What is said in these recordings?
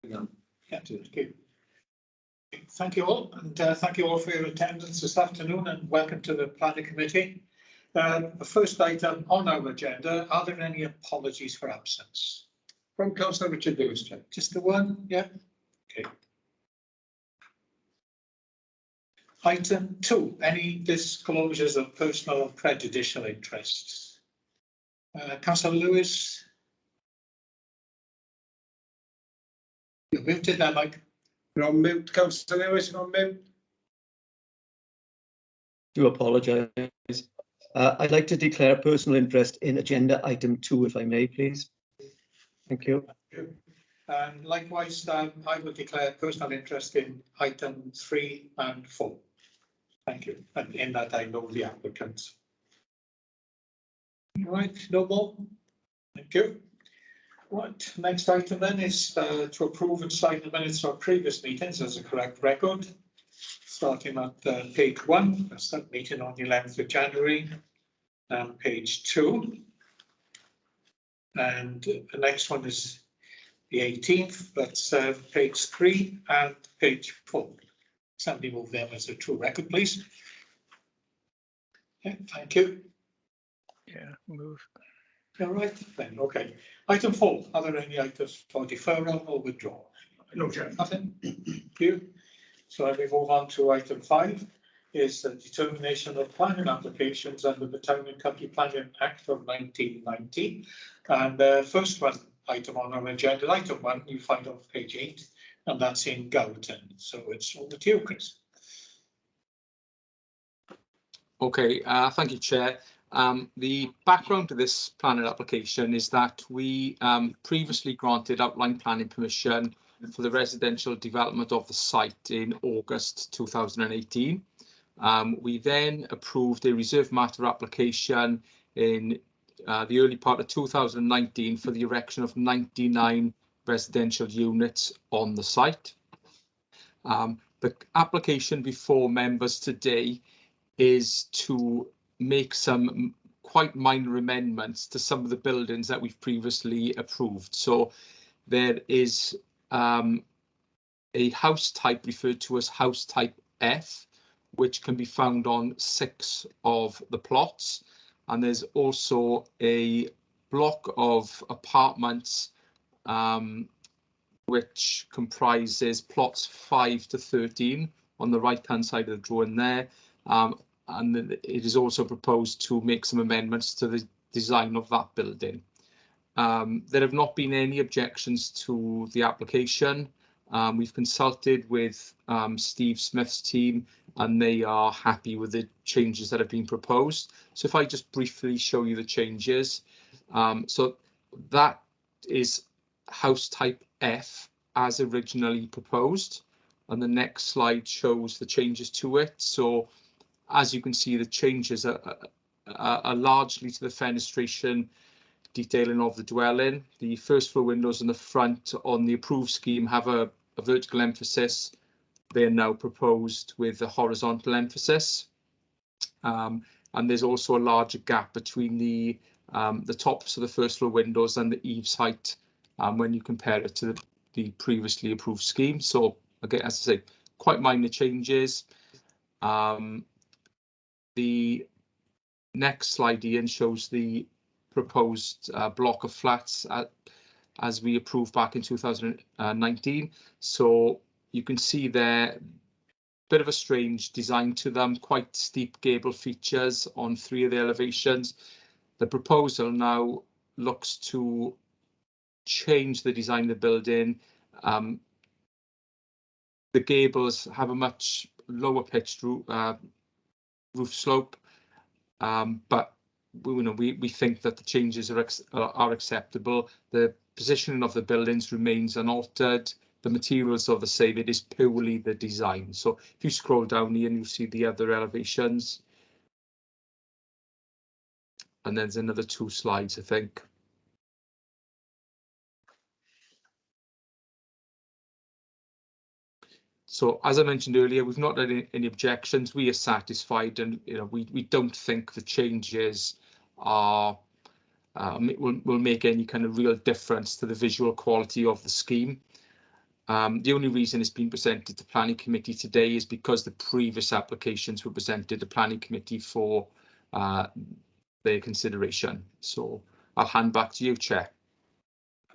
Yeah, thank you. Thank you all, and thank you all for your attendance this afternoon, and welcome to the planning committee. The first item on our agenda, are there any apologies for absence? From Councillor Richard Lewis, just the one, yeah? Okay. Item 2, any disclosures of personal or prejudicial interests? Councillor Lewis? You're muted there, Mike. You're on mute, Councillor Lewis, you're on mute. Do apologise. I'd like to declare a personal interest in agenda item 2, if I may, please. Thank you. And likewise, I will declare personal interest in item 3 and 4. Thank you. And in that, I know the applicants. All right, no more. Thank you. Right, next item then is to approve and sign the minutes of previous meetings as a correct record. Starting at page 1, that's that meeting on the 11th of January, and page 2. And the next one is the 18th, that's page 3 and page 4. Somebody move them as a true record, please. Yeah, thank you. Yeah, move. All right, then, okay. Item 4, are there any items for deferral or withdrawal? No, Chair. Nothing. Thank you. So we move on to item 5, is the determination of planning applications under the Town and County Planning Act of 1990. And the first one item on our agenda, item 1, you find on page 8, and that's in Gowton. So it's over to you, Chris. Okay, thank you, Chair. The background to this planning application is that we previously granted outline planning permission for the residential development of the site in August 2018. We then approved a reserve matter application in the early part of 2019 for the erection of 99 residential units on the site. The application before members today is to make some quite minor amendments to some of the buildings that we've previously approved. So there is a house type referred to as house type F, which can be found on 6 of the plots. And there's also a block of apartments which comprises plots 5 to 13 on the right hand side of the drawing there. And it is also proposed to make some amendments to the design of that building. There have not been any objections to the application. We've consulted with Steve Smith's team, and they are happy with the changes that have been proposed. So if I just briefly show you the changes. So that is house type F as originally proposed. And the next slide shows the changes to it. So as you can see, the changes are largely to the fenestration detailing of the dwelling. The first floor windows in the front on the approved scheme have a vertical emphasis. They are now proposed with a horizontal emphasis. And there's also a larger gap between the tops of the first floor windows and the eaves height when you compare it to the previously approved scheme. So again, as I say, quite minor changes. The next slide, Ian, shows the proposed block of flats as we approved back in 2019. So you can see there, a bit of a strange design to them, quite steep gable features on 3 of the elevations. The proposal now looks to change the design of the building. The gables have a much lower pitched roof slope, but we think that the changes are acceptable. The positioning of the buildings remains unaltered. The materials are the same. It is purely the design. So if you scroll down here, you'll see the other elevations. And there's another 2 slides, I think. So as I mentioned earlier, we've not had any objections. We are satisfied, and we don't think the changes are will make any kind of real difference to the visual quality of the scheme. The only reason it's been presented to planning committee today is because the previous applications were presented to planning committee for their consideration. So I'll hand back to you, Chair.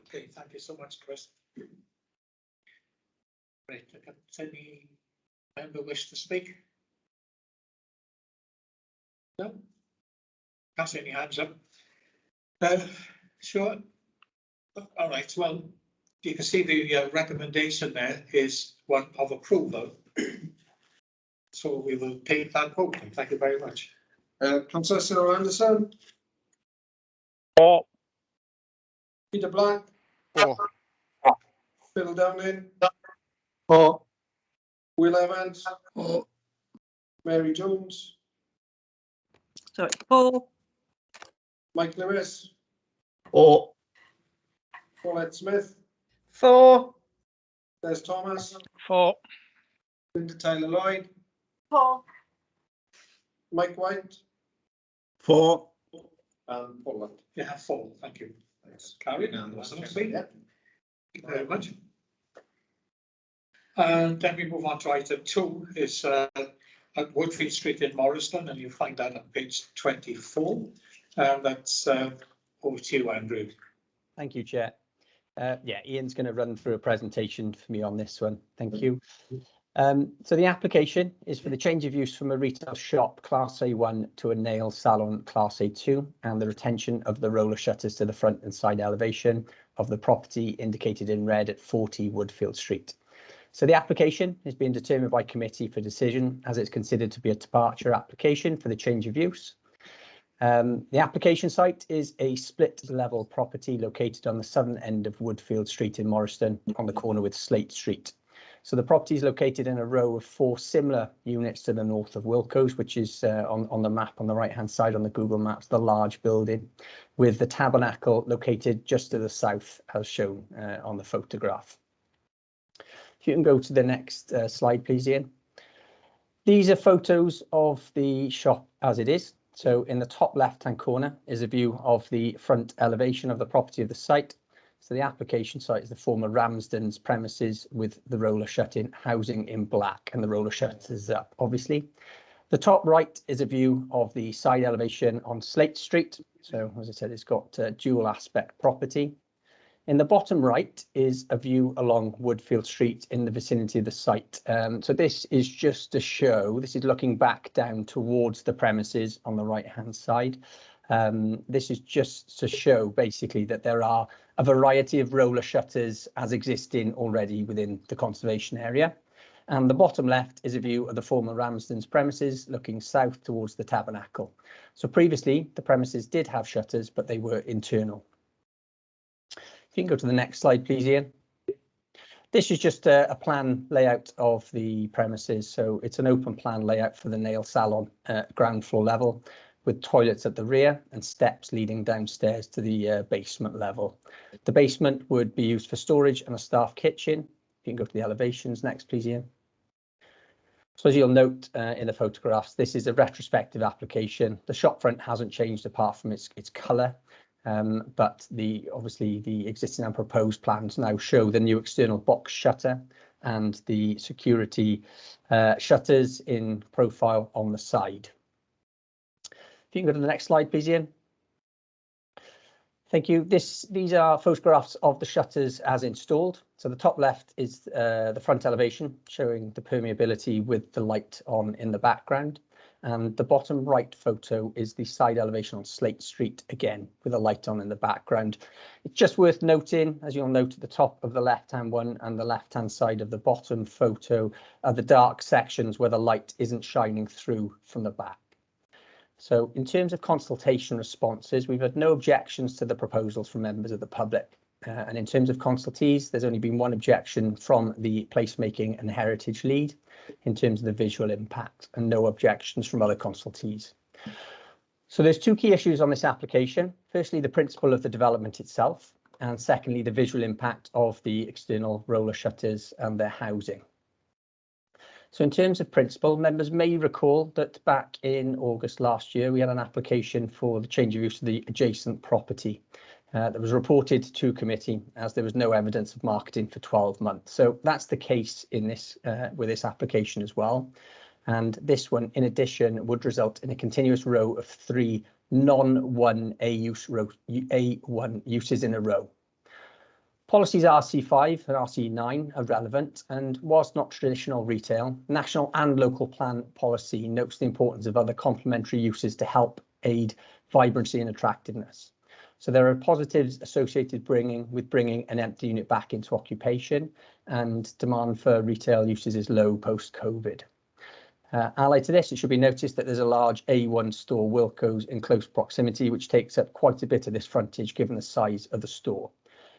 Okay, thank you so much, Chris. Right, does any member wish to speak? No? Can't see any hands up. Sure. All right, well, you can see the recommendation there is one of approval. So we will take that vote. Thank you very much. Councillor Anderson, For. Peter Black, For. Phil Downing, For. Will Evans, For. Mary Jones, Sorry, for. Mike Lewis, For. Paulette Smith, For. Des Thomas, For. Linda Taylor Lloyd, For. Mike White, For. and Paul White. Yeah, 4. Thank you. Thanks. Carried. Thank you very much. And then we move on to item 2 is at Woodfield Street in Morriston, and you'll find that on page 24. And that's over to you, Andrew. Thank you, Chair. Yeah, Ian's going to run through a presentation for me on this one. Thank you. So the application is for the change of use from a retail shop Class A1 to a nail salon Class A2 and the retention of the roller shutters to the front and side elevation of the property indicated in red at 40 Woodfield Street. So the application is being determined by committee for decision as it's considered to be a departure application for the change of use. The application site is a split level property located on the southern end of Woodfield Street in Morriston on the corner with Slate Street. So the property is located in a row of 4 similar units to the north of Wilco's, which is on the map on the right hand side on the Google Maps, the large building, with the tabernacle located just to the south as shown on the photograph. If you can go to the next slide, please, Ian. These are photos of the shop as it is. So in the top left-hand corner is a view of the front elevation of the property of the site. So the application site is the former Ramsden's premises with the roller shut-in housing in black and the roller shutters up, obviously. The top right is a view of the side elevation on Slate Street. So as I said, it's got dual aspect property. In the bottom right is a view along Woodfield Street in the vicinity of the site. So this is just to show, this is looking back down towards the premises on the right hand side. This is just to show basically that there are a variety of roller shutters as existing already within the conservation area. And the bottom left is a view of the former Ramsden's premises looking south towards the tabernacle. So previously the premises did have shutters, but they were internal. If you can go to the next slide, please, Ian. This is just a plan layout of the premises. So it's an open plan layout for the nail salon ground floor level with toilets at the rear and steps leading downstairs to the basement level. The basement would be used for storage and a staff kitchen. You can go to the elevations next, please, Ian. So as you'll note in the photographs, this is a retrospective application. The shop front hasn't changed apart from its colour. But obviously the existing and proposed plans now show the new external box shutter and the security shutters in profile on the side. If you can go to the next slide, please, Ian. Thank you. These are photographs of the shutters as installed. So the top left is the front elevation showing the permeability with the light on in the background. And the bottom right photo is the side elevation on Slate Street, again, with a light on in the background. It's just worth noting, as you'll note at the top of the left-hand one and the left-hand side of the bottom photo, are the dark sections where the light isn't shining through from the back. So in terms of consultation responses, we've had no objections to the proposals from members of the public. And in terms of consultees, there's only been one objection from the placemaking and heritage lead in terms of the visual impact and no objections from other consultees. So there's 2 key issues on this application. Firstly, the principle of the development itself, and secondly, the visual impact of the external roller shutters and their housing. So in terms of principle, members may recall that back in August last year, we had an application for the change of use of the adjacent property. that was reported to committee as there was no evidence of marketing for 12 months. So that's the case in this with this application as well. And this one, in addition, would result in a continuous row of 3 non-1 A1 uses in a row. Policies RC5 and RC9 are relevant, and whilst not traditional retail, national and local plan policy notes the importance of other complementary uses to help aid vibrancy and attractiveness. So there are positives associated with bringing an empty unit back into occupation, and demand for retail uses is low post-COVID. Allied to this, it should be noticed that there's a large A1 store, Wilko's, in close proximity, which takes up quite a bit of this frontage given the size of the store.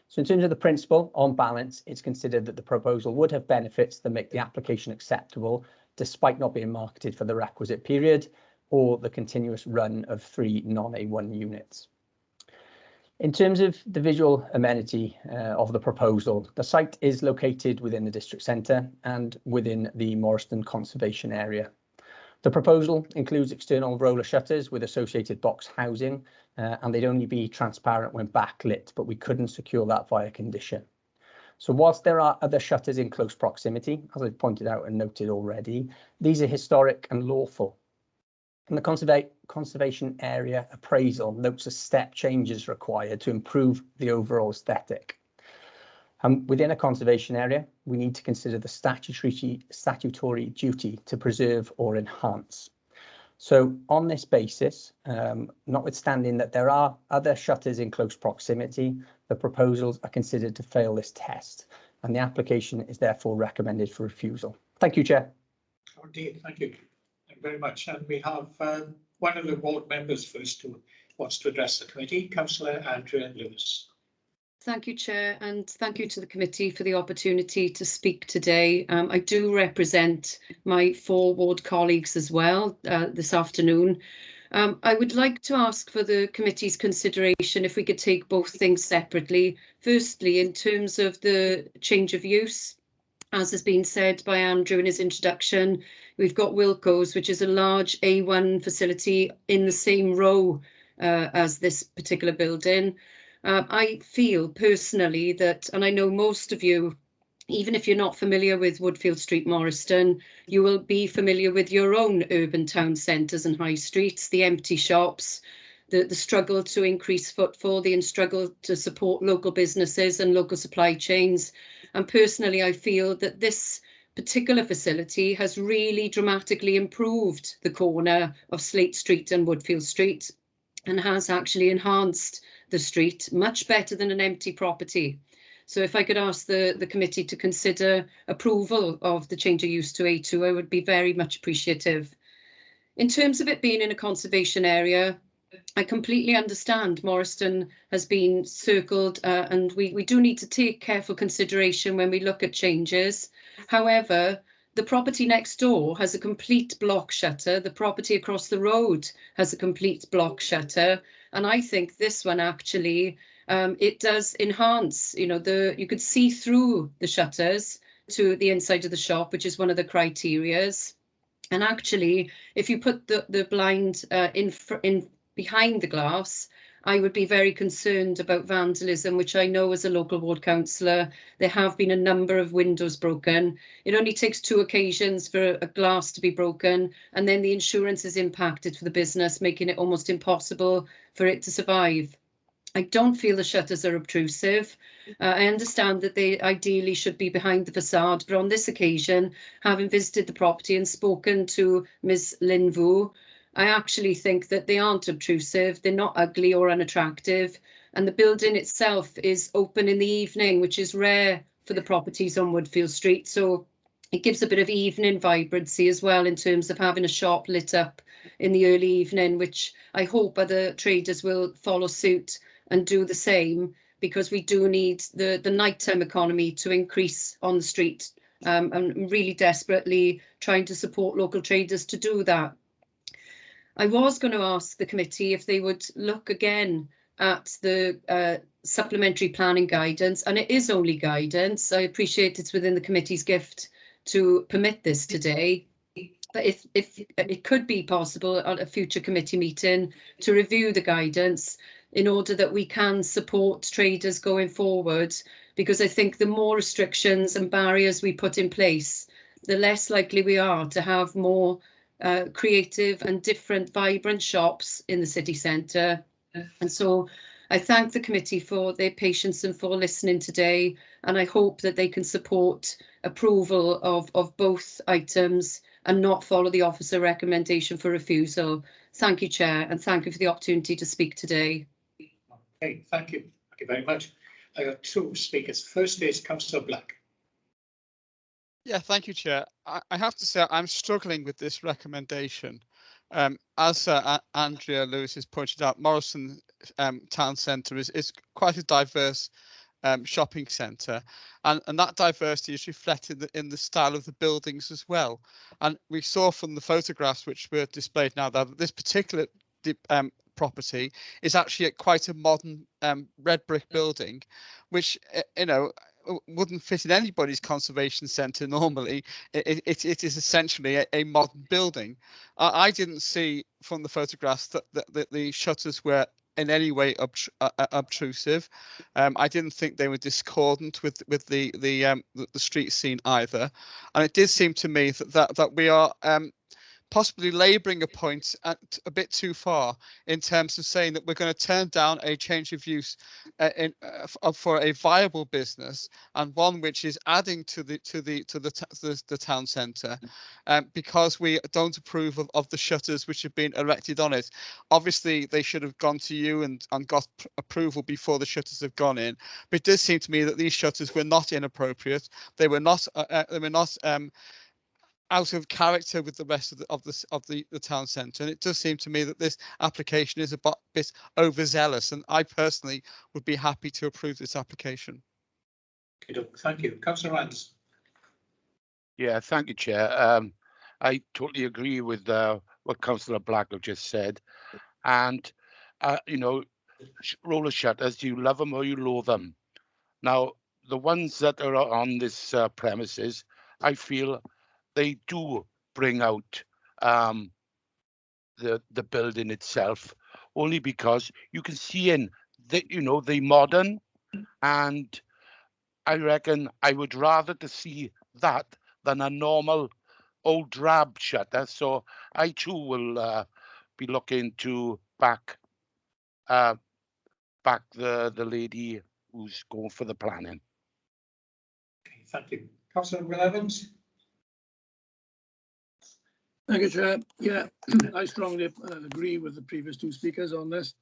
So in terms of the principle, on balance, it's considered that the proposal would have benefits that make the application acceptable, despite not being marketed for the requisite period, or the continuous run of 3 non-A1 units. In terms of the visual amenity of the proposal, the site is located within the district centre and within the Morriston Conservation Area. The proposal includes external roller shutters with associated box housing, and they'd only be transparent when backlit, but we couldn't secure that via condition. So whilst there are other shutters in close proximity, as I've pointed out and noted already, these are historic and lawful. And the conservation area appraisal notes a step changes required to improve the overall aesthetic. Within a conservation area, we need to consider the statutory duty to preserve or enhance. So on this basis, notwithstanding that there are other shutters in close proximity, the proposals are considered to fail this test, and the application is therefore recommended for refusal. Thank you, Chair. Indeed, thank you. Thank you very much. And we have one of the ward members first who wants to address the committee, Councillor Andrea Lewis. Thank you, Chair, and thank you to the committee for the opportunity to speak today. I do represent my 4 ward colleagues as well this afternoon. I would like to ask for the committee's consideration if we could take both things separately. Firstly, in terms of the change of use, as has been said by Andrew in his introduction, we've got Wilko's, which is a large A1 facility in the same row as this particular building. I feel personally that, and I know most of you, even if you're not familiar with Woodfield Street, Morriston, you will be familiar with your own urban town centres and high streets, the empty shops, the struggle to increase footfall, the struggle to support local businesses and local supply chains. And personally, I feel that this particular facility has really dramatically improved the corner of Slate Street and Woodfield Street, and has actually enhanced the street much better than an empty property. So if I could ask the committee to consider approval of the change of use to A2, I would be very much appreciative. In terms of it being in a conservation area, I completely understand Morriston has been circled and we do need to take careful consideration when we look at changes. However, the property next door has a complete block shutter. The property across the road has a complete block shutter. And I think this one actually, it does enhance, you know, you could see through the shutters to the inside of the shop, which is one of the criterias. And actually, if you put the blind in behind the glass, I would be very concerned about vandalism, which I know as a local ward councillor, there have been a number of windows broken. It only takes 2 occasions for a glass to be broken, and then the insurance is impacted for the business, making it almost impossible for it to survive. I don't feel the shutters are obtrusive. I understand that they ideally should be behind the facade, but on this occasion, having visited the property and spoken to Ms. Linvu, I actually think that they aren't obtrusive, they're not ugly or unattractive, and the building itself is open in the evening, which is rare for the properties on Woodfield Street. So it gives a bit of evening vibrancy as well in terms of having a shop lit up in the early evening, which I hope other traders will follow suit and do the same, because we do need the nighttime economy to increase on the street, and really desperately trying to support local traders to do that. I was going to ask the committee if they would look again at the supplementary planning guidance, and it is only guidance. I appreciate it's within the committee's gift to permit this today, but if it could be possible at a future committee meeting to review the guidance. in order that we can support traders going forward, because I think the more restrictions and barriers we put in place, the less likely we are to have more creative and different, vibrant shops in the city centre. And so I thank the committee for their patience and for listening today, and I hope that they can support approval of both items and not follow the officer recommendation for refusal. Thank you, Chair, and thank you for the opportunity to speak today. Okay, thank you. Thank you very much. I got two speakers. First is Councillor Black. Yeah, thank you, Chair. I have to say I'm struggling with this recommendation. As Andrea Lewis has pointed out, Morrison Town Centre is quite a diverse shopping centre, and that diversity is reflected in the style of the buildings as well. And we saw from the photographs which were displayed now that this particular property is actually quite a modern red brick building, which wouldn't fit in anybody's conservation centre normally. It is essentially a modern building. I didn't see from the photographs that the shutters were in any way obtrusive. I didn't think they were discordant with the street scene either, and it did seem to me that we are possibly labouring a point a bit too far in terms of saying that we're going to turn down a change of use for a viable business, and one which is adding to the town centre, because we don't approve of the shutters which have been erected on it. Obviously, they should have gone to you and got approval before the shutters have gone in. But it does seem to me that these shutters were not inappropriate. They were not. Out of character with the rest of the town centre, and it does seem to me that this application is a bit overzealous, and I personally would be happy to approve this application. Thank you. Councillor Anderson. Yeah, thank you, Chair. I totally agree with what Councillor Black have just said, and roller shutters, do you love them or you loathe them? Now, the ones that are on this premises, I feel they do bring out the building itself, only because you can see in they modern, and I reckon I would rather to see that than a normal old drab shutter. So I too will be looking to back the lady who's going for the planning. Okay, thank you. Councillor Will Evans. Thank you, Chair. Yeah, I strongly agree with the previous two speakers on this.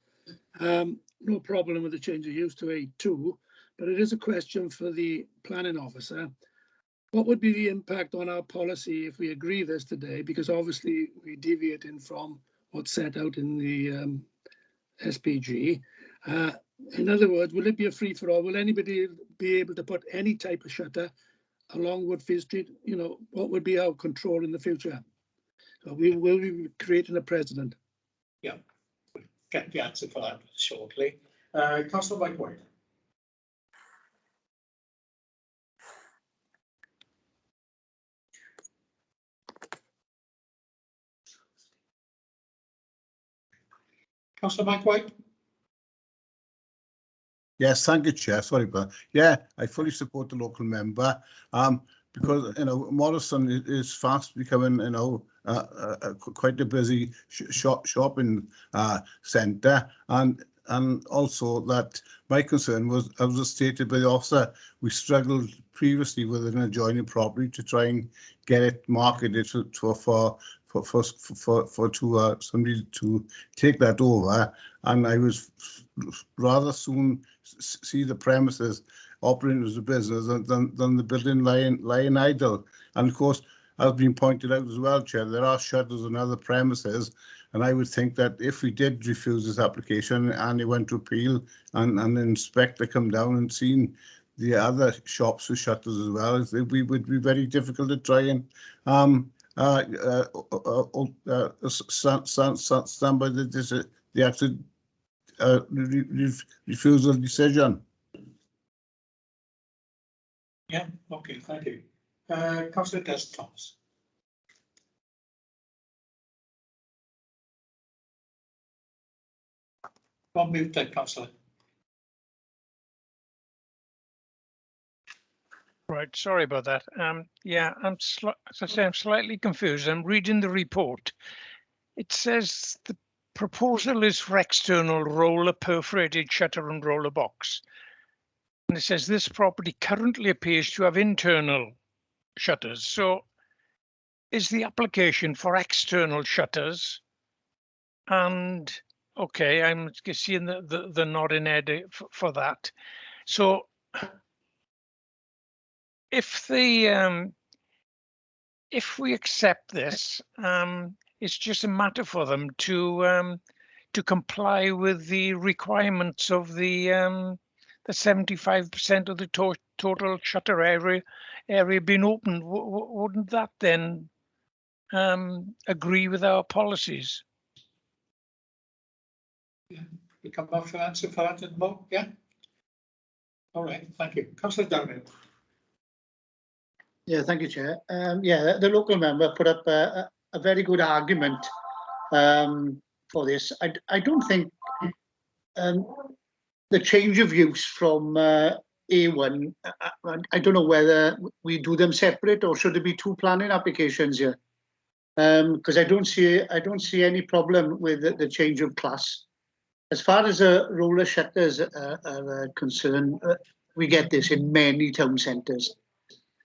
No problem with the change of use to A2, but it is a question for the planning officer. What would be the impact on our policy if we agree this today? Because obviously we're deviating from what's set out in the SPG. In other words, will it be a free-for-all? Will anybody be able to put any type of shutter along Woodfield Street? What would be our control in the future? So we will be creating a precedent. Yeah, we'll get the answer for that shortly. Councillor Mike White. Councillor Mike White. Yes, thank you, Chair. Sorry, but yeah, I fully support the local member. Because Morrison is fast becoming quite a busy shopping centre, and also that my concern was, as was stated by the officer, we struggled previously with an adjoining property to try and get it marketed for somebody to take that over, and I was rather soon see the premises operating as a business than the building lying idle. And of course, as been pointed out as well, Chair, there are shutters on other premises, and I would think that if we did refuse this application and it went to appeal and an inspector come down and seen the other shops with shutters as well, it would be very difficult to try and stand by the actual refusal decision. Yeah, okay, thank you. Councillor Des Thomas. On mute then, councillor. Right, sorry about that. Yeah, as I say, I'm slightly confused. I'm reading the report. It says the proposal is for external roller perforated shutter and roller box. And it says this property currently appears to have internal shutters. So is the application for external shutters? And okay, I'm seeing the nod in head for that. So if the if we accept this, it's just a matter for them to comply with the requirements of the 75% of the total shutter area being open. Wouldn't that then agree with our policies? Yeah, you come back for answer for that in more, yeah? All right, thank you. Councillor Downey. Yeah, thank you, Chair. Yeah, the local member put up a very good argument for this. I don't think the change of use from A1, I don't know whether we do them separate or should there be two planning applications here? Because I don't see any problem with the change of class. As far as roller shutters are concerned, we get this in many town centres.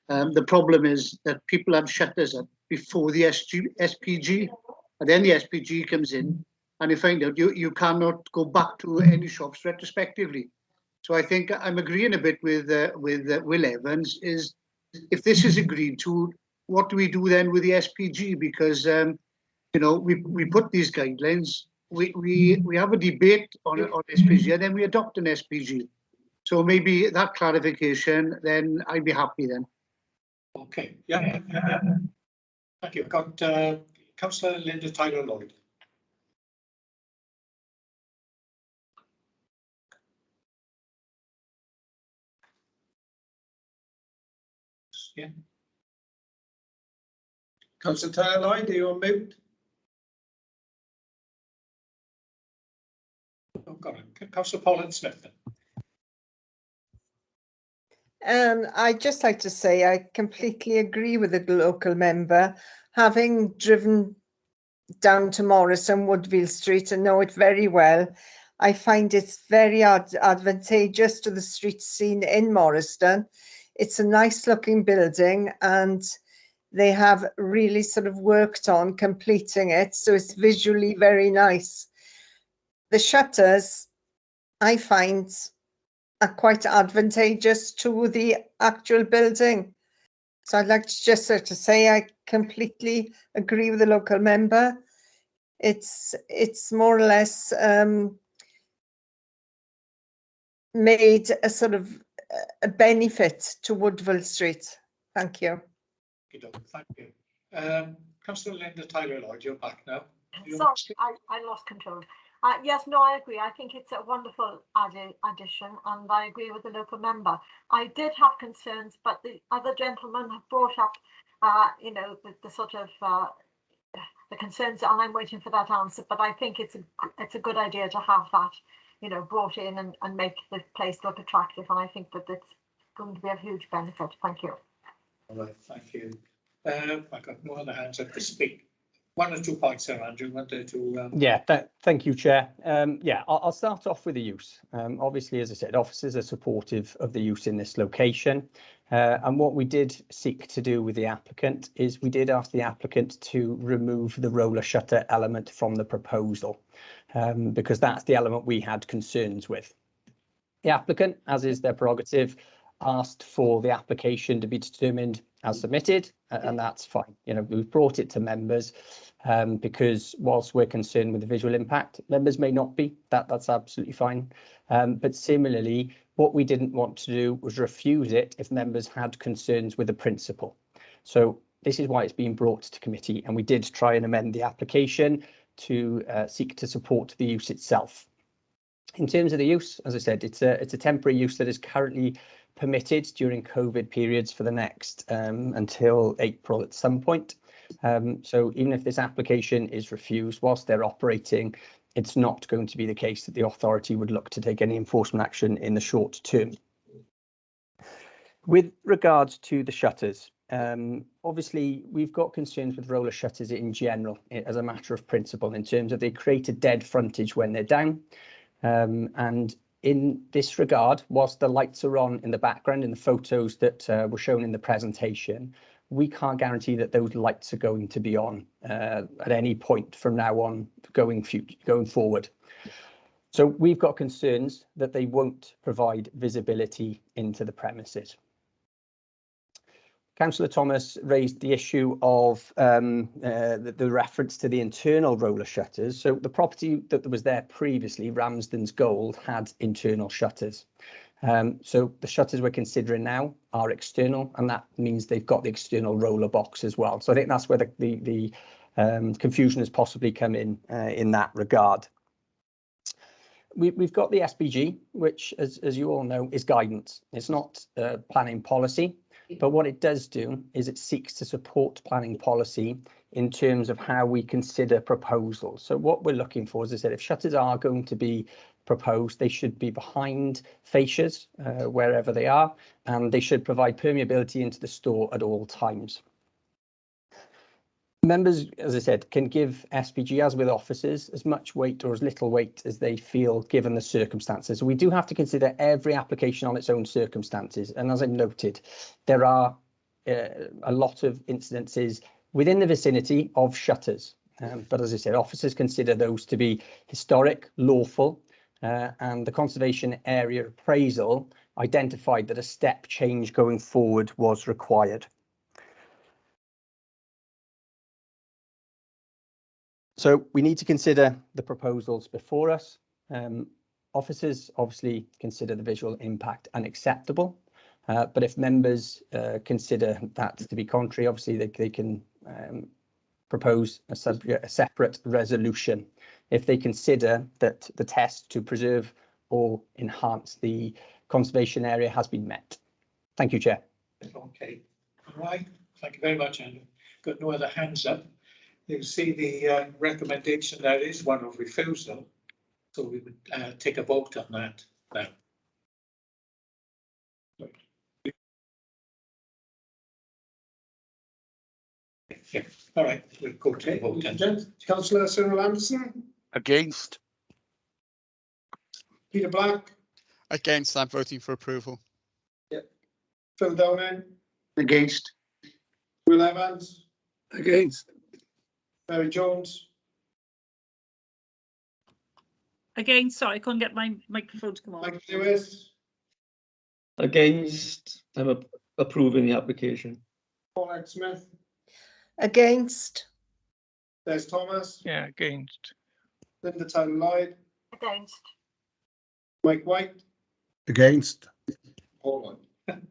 The problem is that people have shutters up before the SPG, and then the SPG comes in, and you find out you cannot go back to any shops retrospectively. So I think I'm agreeing a bit with Will Evans. Is if this is agreed to, what do we do then with the SPG? Because you know, we put these guidelines, we have a debate on SPG, and then we adopt an SPG. So maybe that clarification, then I'd be happy then. Okay, yeah. Thank you. I've got Councillor Linda Tyler-Lloyd. Yeah. Councillor Tyler-Lloyd, are you on mute? Oh, got it. Councillor Pauline Smith. I'd just like to say I completely agree with the local member. Having driven down to Morrison, Woodville Street, and know it very well, I find it's very advantageous to the street scene in Morriston. It's a nice looking building and they have really sort of worked on completing it, so it's visually very nice. The shutters, I find, are quite advantageous to the actual building. So I'd like to just sort of say I completely agree with the local member. It's more or less made a sort of a benefit to Woodville Street. Thank you. Thank you. Councillor Linda Tyler-Lloyd, you're back now. Sorry, I lost control. Yes, no, I agree. I think it's a wonderful addition, and I agree with the local member. I did have concerns, but the other gentleman have brought up, you know, the sort of the concerns, and I'm waiting for that answer. But I think it's a good idea to have that, you know, brought in and make the place look attractive. And I think that it's going to be a huge benefit. Thank you. All right, thank you. I've got no other hands up to speak. One or 2 points there, Andrew. Wanted to. Yeah, thank you, Chair. Yeah, I'll start off with the use. Obviously, as I said, officers are supportive of the use in this location. And what we did seek to do with the applicant is we did ask the applicant to remove the roller shutter element from the proposal, because that's the element we had concerns with. The applicant, as is their prerogative, asked for the application to be determined as submitted, and that's fine. You know, we've brought it to members because whilst we're concerned with the visual impact, members may not be. That's absolutely fine. But similarly, what we didn't want to do was refuse it if members had concerns with the principle. So this is why it's been brought to committee, and we did try and amend the application to seek to support the use itself. In terms of the use, as I said, it's a temporary use that is currently permitted during COVID periods for the next until April at some point. So even if this application is refused whilst they're operating, it's not going to be the case that the authority would look to take any enforcement action in the short term. With regards to the shutters, obviously we've got concerns with roller shutters in general as a matter of principle, in terms of they create a dead frontage when they're down. And in this regard, whilst the lights are on in the background in the photos that were shown in the presentation, we can't guarantee that those lights are going to be on at any point from now on going forward. So we've got concerns that they won't provide visibility into the premises. Councillor Thomas raised the issue of the reference to the internal roller shutters. So the property that was there previously, Ramsden's Gold, had internal shutters. So the shutters we're considering now are external, and that means they've got the external roller box as well. So I think that's where the confusion has possibly come in that regard. We've got the SPG, which, as you all know, is guidance. It's not planning policy. But what it does do is it seeks to support planning policy in terms of how we consider proposals. So what we're looking for, as I said, if shutters are going to be proposed, they should be behind fascias, wherever they are, and they should provide permeability into the store at all times. Members, as I said, can give SPG, as with officers, as much weight or as little weight as they feel given the circumstances. So we do have to consider every application on its own circumstances. And as I noted, there are a lot of incidences within the vicinity of shutters. But as I said, officers consider those to be historic, lawful, and the conservation area appraisal identified that a step change going forward was required. So we need to consider the proposals before us. Officers obviously consider the visual impact unacceptable, but if members consider that to be contrary, obviously they can propose a separate resolution if they consider that the test to preserve or enhance the conservation area has been met. Thank you, Chair. Okay, all right, thank you very much, Andrew. Got no other hands up. You see the recommendation, there is one of refusal, so we would take a vote on that now. Yeah. All right, we'll go to the vote. Councillor Cyril Anderson, Against. Peter Black, Against, I'm voting for approval. Phil Downing, Against. Will Evans, Against. Mary Jones, Again, sorry, I couldn't get my microphone to come on. Mike Lewis, Against, I'm approving the application. Paul X. Smith, Against. Des Thomas, Yeah, against. Linda Tyler Lloyd, Against. Mike White, Against. Hold on.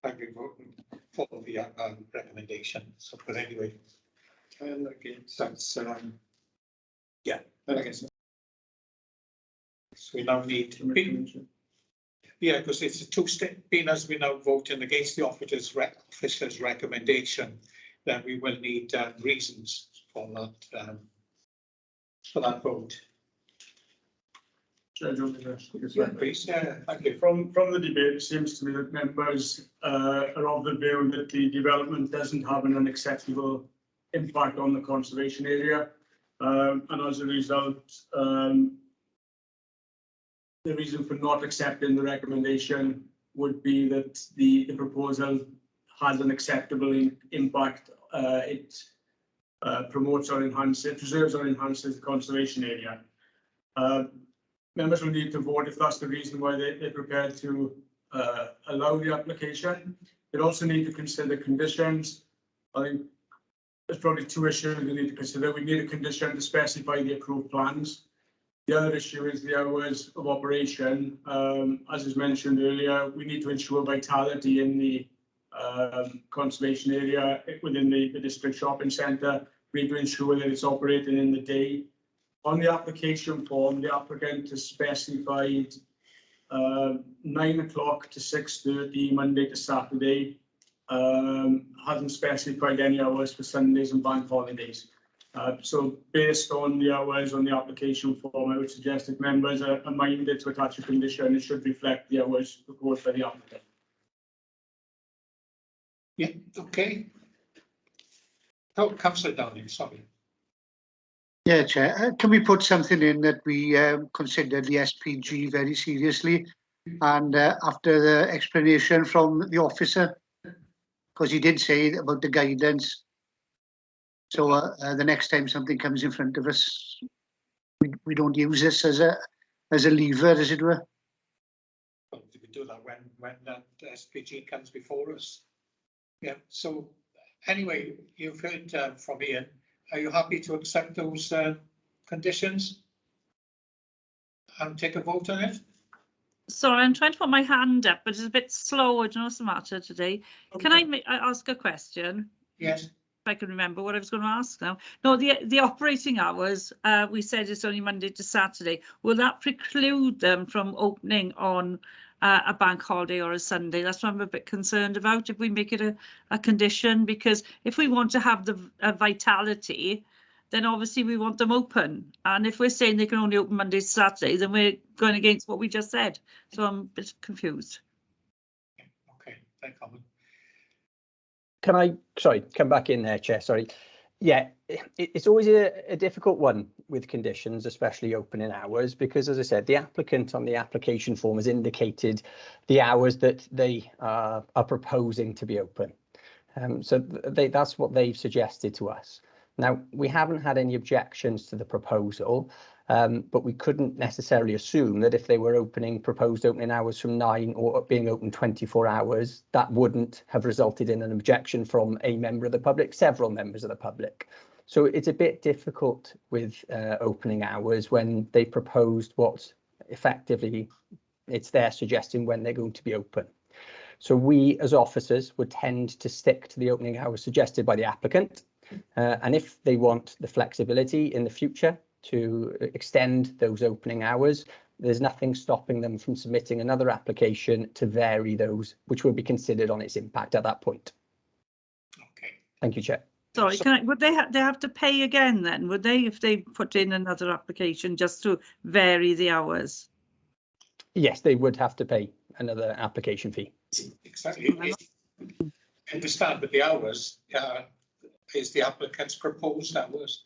I've been voting for the recommendation, so but anyway. and against. That's, yeah, And against. so we now need, yeah, because it's a two-step, being as we now voting against the officer's recommendation, then we will need reasons for that vote. Please, yeah, thank you. From the debate, it seems to me that members are of the view that the development doesn't have an unacceptable impact on the conservation area, and as a result, the reason for not accepting the recommendation would be that the proposal has an acceptable impact. It promotes or enhances, it preserves or enhances the conservation area. Members will need to vote if that's the reason why they're prepared to allow the application. They also need to consider conditions. I think there's probably two issues we need to consider. We need a condition to specify the approved plans. The other issue is the hours of operation. As was mentioned earlier, we need to ensure vitality in the conservation area within the district shopping centre. We need to ensure that it's operating in the day. On the application form, the applicant has specified 9 o'clock to 6:30 Monday to Saturday. Hasn't specified any hours for Sundays and bank holidays. So based on the hours on the application form, I would suggest if members are minded to attach a condition, it should reflect the hours proposed by the applicant. Yeah, okay. Oh, Councillor Downing, sorry. Yeah, Chair. Can we put something in that we consider the SPG very seriously? And after the explanation from the officer, because he did say about the guidelines. So the next time something comes in front of us, we don't use this as a lever, as it were. Well, we do that when that SPG comes before us. Yeah, so anyway, you've heard from Ian. Are you happy to accept those conditions and take a vote on it? Sorry, I'm trying to put my hand up, but it's a bit slow. I don't know what's the matter today. Can I ask a question? Yes. If I can remember what I was going to ask now. No, the operating hours, we said it's only Monday to Saturday. Will that preclude them from opening on a bank holiday or a Sunday? That's what I'm a bit concerned about, if we make it a condition, because if we want to have the vitality, then obviously we want them open. And if we're saying they can only open Monday to Saturday, then we're going against what we just said. So I'm a bit confused. Okay, thank you. Can I, sorry, come back in there, Chair, sorry. Yeah, it's always a difficult one with conditions, especially opening hours, because as I said, the applicant on the application form has indicated the hours that they are proposing to be open. So that's what they've suggested to us. Now, we haven't had any objections to the proposal, but we couldn't necessarily assume that if they were proposed opening hours from 9 or being open 24 hours, that wouldn't have resulted in an objection from a member of the public, several members of the public. So it's a bit difficult with opening hours when they proposed what effectively it's their suggesting when they're going to be open. So we as officers would tend to stick to the opening hours suggested by the applicant. And if they want the flexibility in the future to extend those opening hours, there's nothing stopping them from submitting another application to vary those, which will be considered on its impact at that point. Okay. Thank you, Chair. Sorry, would they have to pay again then? Would they, if they put in another application just to vary the hours? Yes, they would have to pay another application fee. Exactly. I understand, but the hours is the applicant's proposed hours,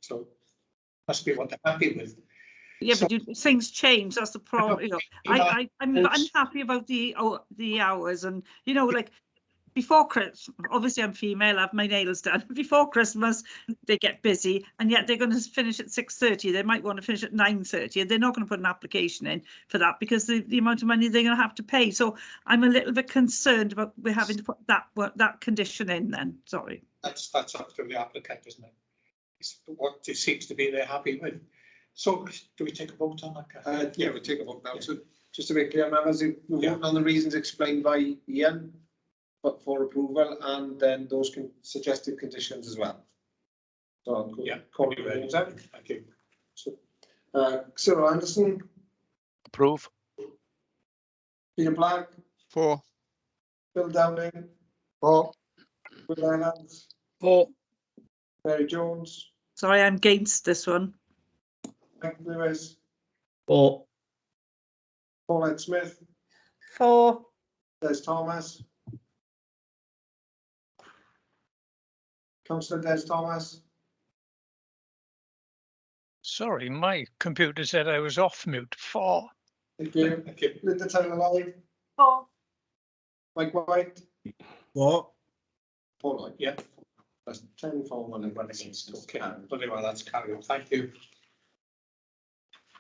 so must be what they're happy with. Yeah, so, but things change. That's the problem. You know, I'm unhappy about the hours, and you know, like before Christmas. Obviously, I'm female. I have my nails done. Before Christmas, they get busy, and yet they're going to finish at 6:30. They might want to finish at 9:30, and they're not going to put an application in for that because the amount of money they're going to have to pay. So I'm a little bit concerned about we're having to put that condition in. Then, sorry. That's up to the applicant, isn't it? It's what it seems to be they're happy with. So do we take a vote on that? Yeah, we take a vote now. Yeah. So just to make clear, members, we vote on the reasons explained by Ian for approval, and then those suggested conditions as well. So call your names out. Thank you. So, Cyril Anderson. Approve. Peter Black. 4. Bill Downing. 4. Will Evans. 4. Mary Jones. Sorry, I'm against this one. Mike Lewis. 4. Paulette Smith. 4. Des Thomas. Councillor Des Thomas. Sorry, my computer said I was off mute. 4. Thank you. Thank you. Linda Taylor-Lloyd. 4. Mike White. 4. 4. Yeah. That's 10 for 1 and 1 against. Okay. Very well, that's carried on. Thank you.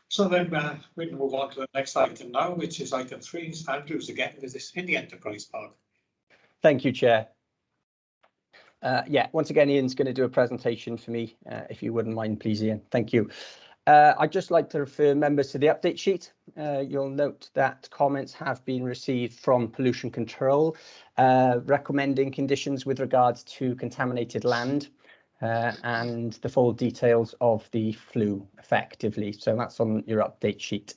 So then we can move on to the next item now, which is item 3. Andrews again, is this in the Enterprise Park? Thank you, Chair. Yeah, once again, Ian's going to do a presentation for me, if you wouldn't mind, please, Ian. Thank you. I'd just like to refer members to the update sheet. You'll note that comments have been received from pollution control, recommending conditions with regards to contaminated land and the full details of the flue effectively. So that's on your update sheet.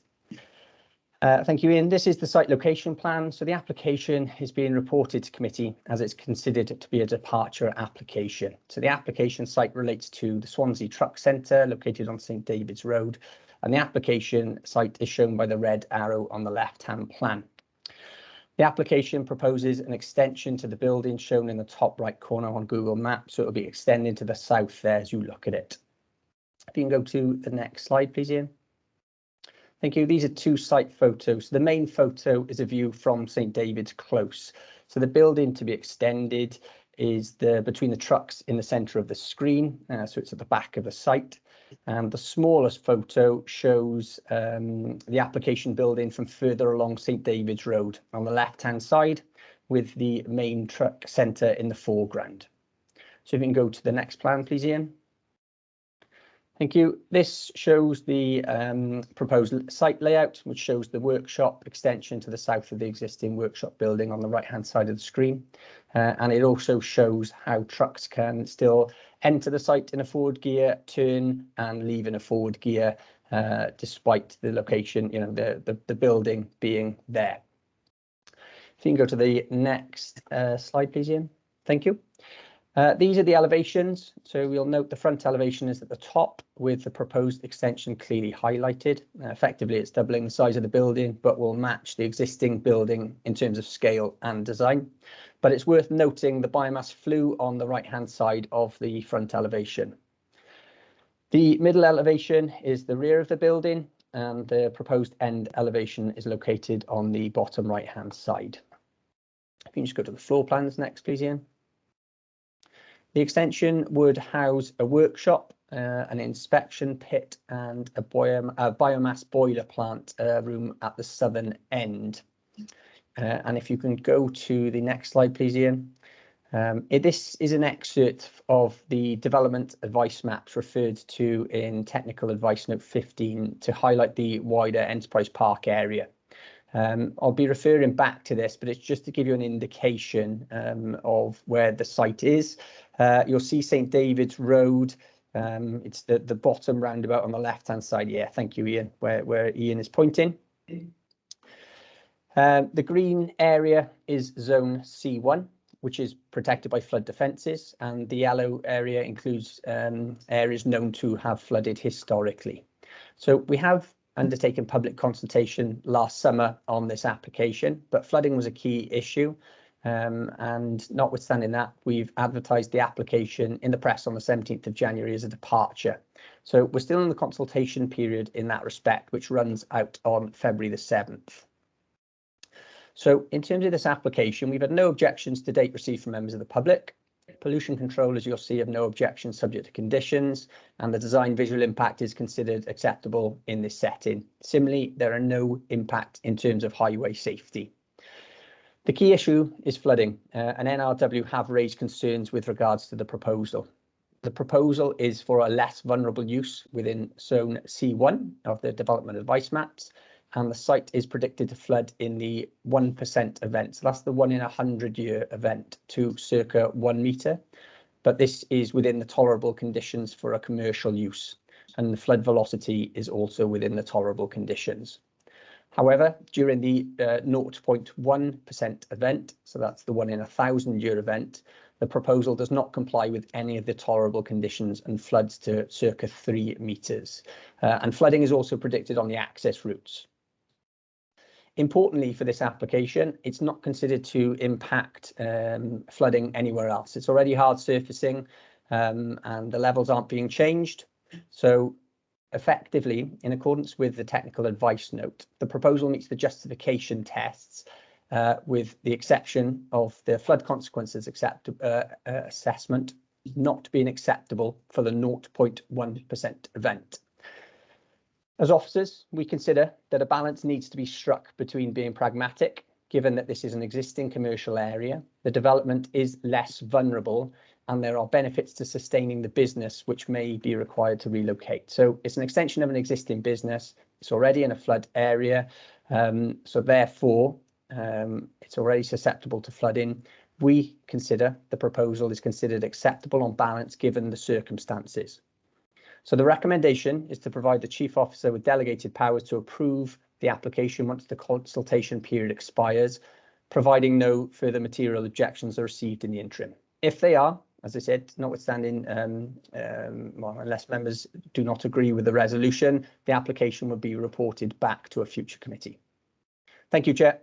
Thank you, Ian. This is the site location plan. So the application is being reported to committee as it's considered to be a departure application. So the application site relates to the Swansea Truck Centre located on St David's Road, and the application site is shown by the red arrow on the left-hand plan. The application proposes an extension to the building shown in the top right corner on Google Maps, so it'll be extending to the south there as you look at it. If you can go to the next slide, please, Ian. Thank you. These are two site photos. The main photo is a view from St David's Close. So the building to be extended is between the trucks in the centre of the screen. So it's at the back of the site. And the smallest photo shows the application building from further along St David's Road on the left-hand side, with the main truck centre in the foreground. So if you can go to the next plan, please, Ian. Thank you. This shows the proposed site layout, which shows the workshop extension to the south of the existing workshop building on the right-hand side of the screen. And it also shows how trucks can still enter the site in a forward gear, turn and leave in a forward gear, despite the location, the building being there. If you can go to the next slide, please, Ian. Thank you. These are the elevations. So we'll note the front elevation is at the top with the proposed extension clearly highlighted. Effectively, it's doubling the size of the building, but will match the existing building in terms of scale and design. But it's worth noting the biomass flue on the right-hand side of the front elevation. The middle elevation is the rear of the building, and the proposed end elevation is located on the bottom right-hand side. If you can just go to the floor plans next, please, Ian. The extension would house a workshop, an inspection pit and a biomass boiler plant room at the southern end. And if you can go to the next slide, please, Ian. This is an excerpt of the development advice maps referred to in Technical Advice Note 15 to highlight the wider Enterprise Park area. I'll be referring back to this, but it's just to give you an indication of where the site is. You'll see St David's Road. It's the bottom roundabout on the left-hand side. Yeah, thank you, Ian, where Ian is pointing. The green area is Zone C1, which is protected by flood defences, and the yellow area includes areas known to have flooded historically. So we have undertaken public consultation last summer on this application, but flooding was a key issue. And notwithstanding that, we've advertised the application in the press on the 17th of January as a departure. So we're still in the consultation period in that respect, which runs out on February the 7th. So in terms of this application, we've had no objections to date received from members of the public. Pollution control, as you'll see, have no objections subject to conditions, and the design visual impact is considered acceptable in this setting. Similarly, there are no impact in terms of highway safety. The key issue is flooding, and NRW have raised concerns with regards to the proposal. The proposal is for a less vulnerable use within Zone C1 of the development advice maps, and the site is predicted to flood in the 1% event. So that's the 1 in 100-year event to circa 1 metre. But this is within the tolerable conditions for a commercial use, and the flood velocity is also within the tolerable conditions. However, during the 0.1% event, so that's the 1 in 1,000-year event, the proposal does not comply with any of the tolerable conditions and floods to circa 3 metres. And flooding is also predicted on the access routes. Importantly for this application, it's not considered to impact flooding anywhere else. It's already hard surfacing and the levels aren't being changed. So effectively, in accordance with the technical advice note, the proposal meets the justification tests with the exception of the flood consequences assessment not being acceptable for the 0.1% event. As officers, we consider that a balance needs to be struck between being pragmatic, given that this is an existing commercial area, the development is less vulnerable, and there are benefits to sustaining the business which may be required to relocate. So it's an extension of an existing business. It's already in a flood area. So therefore, it's already susceptible to flooding. We consider the proposal is considered acceptable on balance given the circumstances. So the recommendation is to provide the Chief Officer with delegated powers to approve the application once the consultation period expires, providing no further material objections are received in the interim. If they are, as I said, notwithstanding, well, unless members do not agree with the resolution, the application will be reported back to a future committee. Thank you, Chair.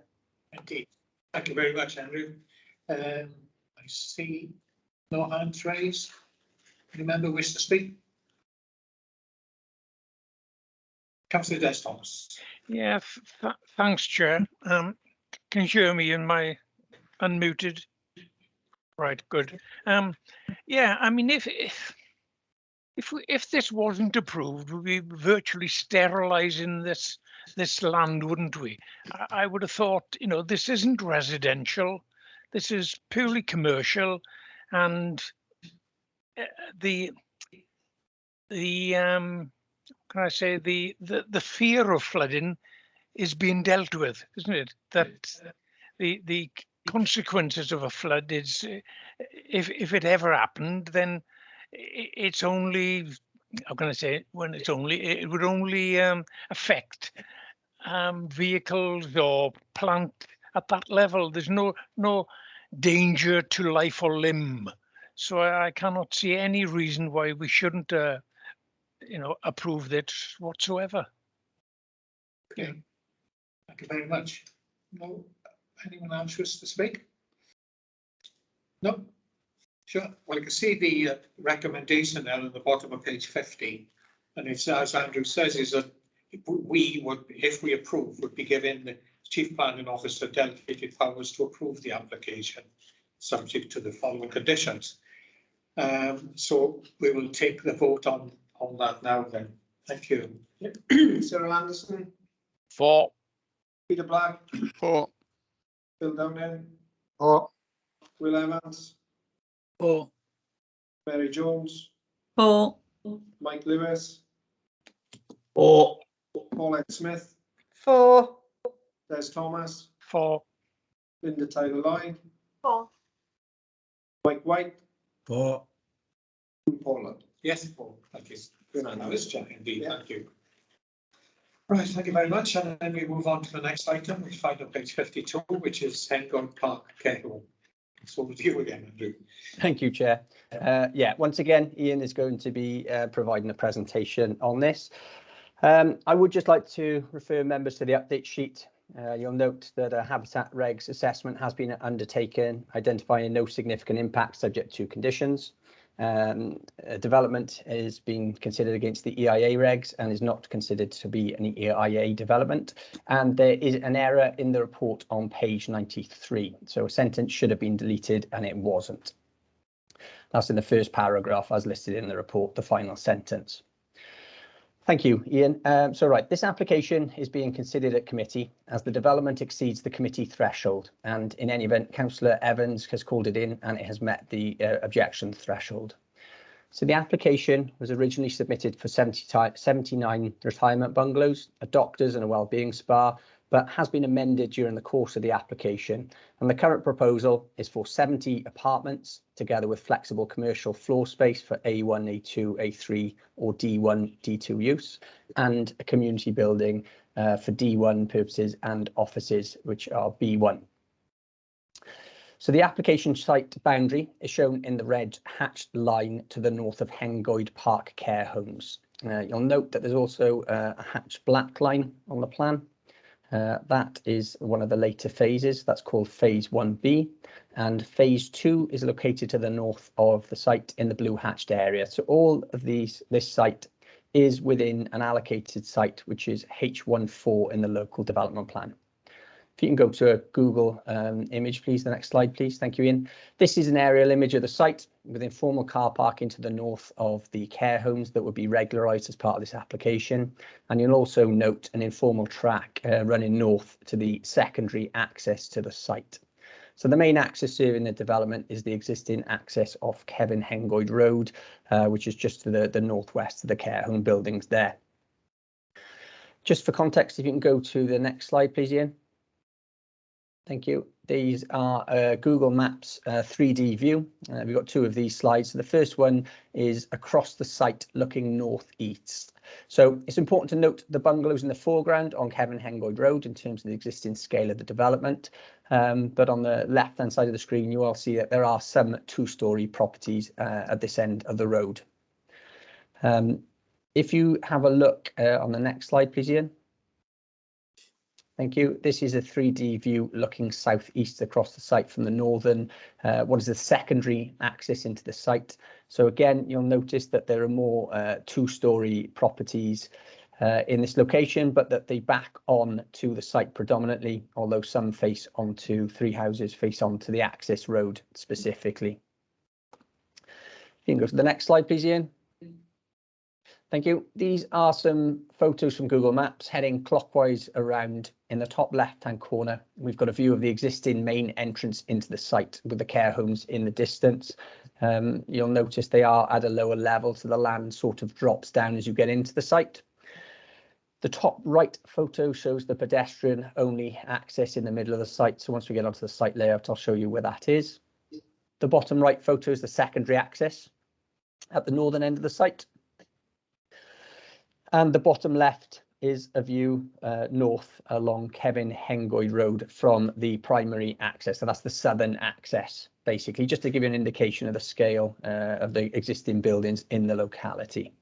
Indeed. Thank you very much, Andrew. I see no hands raised. Any member wish to speak? Councillor Des Thomas. Yeah, thanks, Chair. Can you hear me in my unmuted? Right, good. Yeah, I mean, if this wasn't approved, we'd be virtually sterilising this land, wouldn't we? I would have thought, you know, this isn't residential. This is purely commercial, and the can I say the fear of flooding is being dealt with, isn't it? That the consequences of a flood is, if it ever happened, then it's only, how can I say, when it's only, it would only affect vehicles or plant at that level. There's no danger to life or limb. So I cannot see any reason why we shouldn't, you know, approve it whatsoever. Okay. Thank you very much. No, anyone else wish to speak? No? Sure. Well, you can see the recommendation there at the bottom of page 50. And it's, as Andrew says, is that we would, if we approve, would be giving the Chief Planning Officer delegated powers to approve the application, subject to the following conditions. So we will take the vote on that now then. Thank you. Cyril Anderson. For. Peter Black. For. Phil Downing. For. Will Evans. For. Mary Jones. For. Mike Lewis. For. Paulette Smith. For. Des Thomas. For. Linda Tyler Lloyd. For. Mike White. For. Paula. Yes, Paul. Thank you. Unanimous, Jack, indeed. Yeah. Thank you. Right, thank you very much. And then we move on to the next item, which is on page 52, which is Hengold Park Care Home. So with you again, Andrew. Thank you, Chair. Yeah, once again, Ian is going to be providing a presentation on this. I would just like to refer members to the update sheet. You'll note that a habitat regs assessment has been undertaken, identifying no significant impact subject to conditions. Development is being considered against the EIA regs and is not considered to be an EIA development. And there is an error in the report on page 93. So a sentence should have been deleted and it wasn't. That's in the first paragraph as listed in the report, the final sentence. Thank you, Ian. So right, this application is being considered at committee as the development exceeds the committee threshold. And in any event, Councillor Evans has called it in and it has met the objection threshold. So the application was originally submitted for 79 retirement bungalows, a doctor's and a wellbeing spa, but has been amended during the course of the application. And the current proposal is for 70 apartments, together with flexible commercial floor space for A1, A2, A3 or D1, D2 use, and a community building for D1 purposes and offices, which are B1. So the application site boundary is shown in the red hatched line to the north of Hengoed Park Care Homes. You'll note that there's also a hatched black line on the plan. That is one of the later phases. That's called phase 1B, and phase 2 is located to the north of the site in the blue hatched area. So all of this site is within an allocated site, which is H14 in the local development plan. If you can go to a Google image, please. The next slide, please. Thank you, Ian. This is an aerial image of the site with informal car parking to the north of the care homes that would be regularised as part of this application. And you'll also note an informal track running north to the secondary access to the site. So the main access serving the development is the existing access off Kevin Hengoed Road, which is just to the northwest of the care home buildings there. Just for context, if you can go to the next slide, please, Ian. Thank you. These are Google Maps 3D view. We've got two of these slides. So the first one is across the site looking northeast. So it's important to note the bungalows in the foreground on Kevin Hengoyd Road in terms of the existing scale of the development. But on the left-hand side of the screen, you will see that there are some two-storey properties at this end of the road. If you have a look on the next slide, please, Ian. Thank you. This is a 3D view looking southeast across the site from the northern, what is the secondary access into the site. So again, you'll notice that there are more two-storey properties in this location, but that they back on to the site predominantly, although some face onto, 3 houses face onto the access road specifically. You can go to the next slide, please, Ian. Thank you. These are some photos from Google Maps heading clockwise around. In the top left-hand corner, we've got a view of the existing main entrance into the site with the care homes in the distance. You'll notice they are at a lower level, so the land sort of drops down as you get into the site. The top right photo shows the pedestrian-only access in the middle of the site. So once we get onto the site layout, I'll show you where that is. The bottom right photo is the secondary access at the northern end of the site. And the bottom left is a view north along Kevin Hengoyd Road from the primary access. So that's the southern access, basically, just to give you an indication of the scale of the existing buildings in the locality.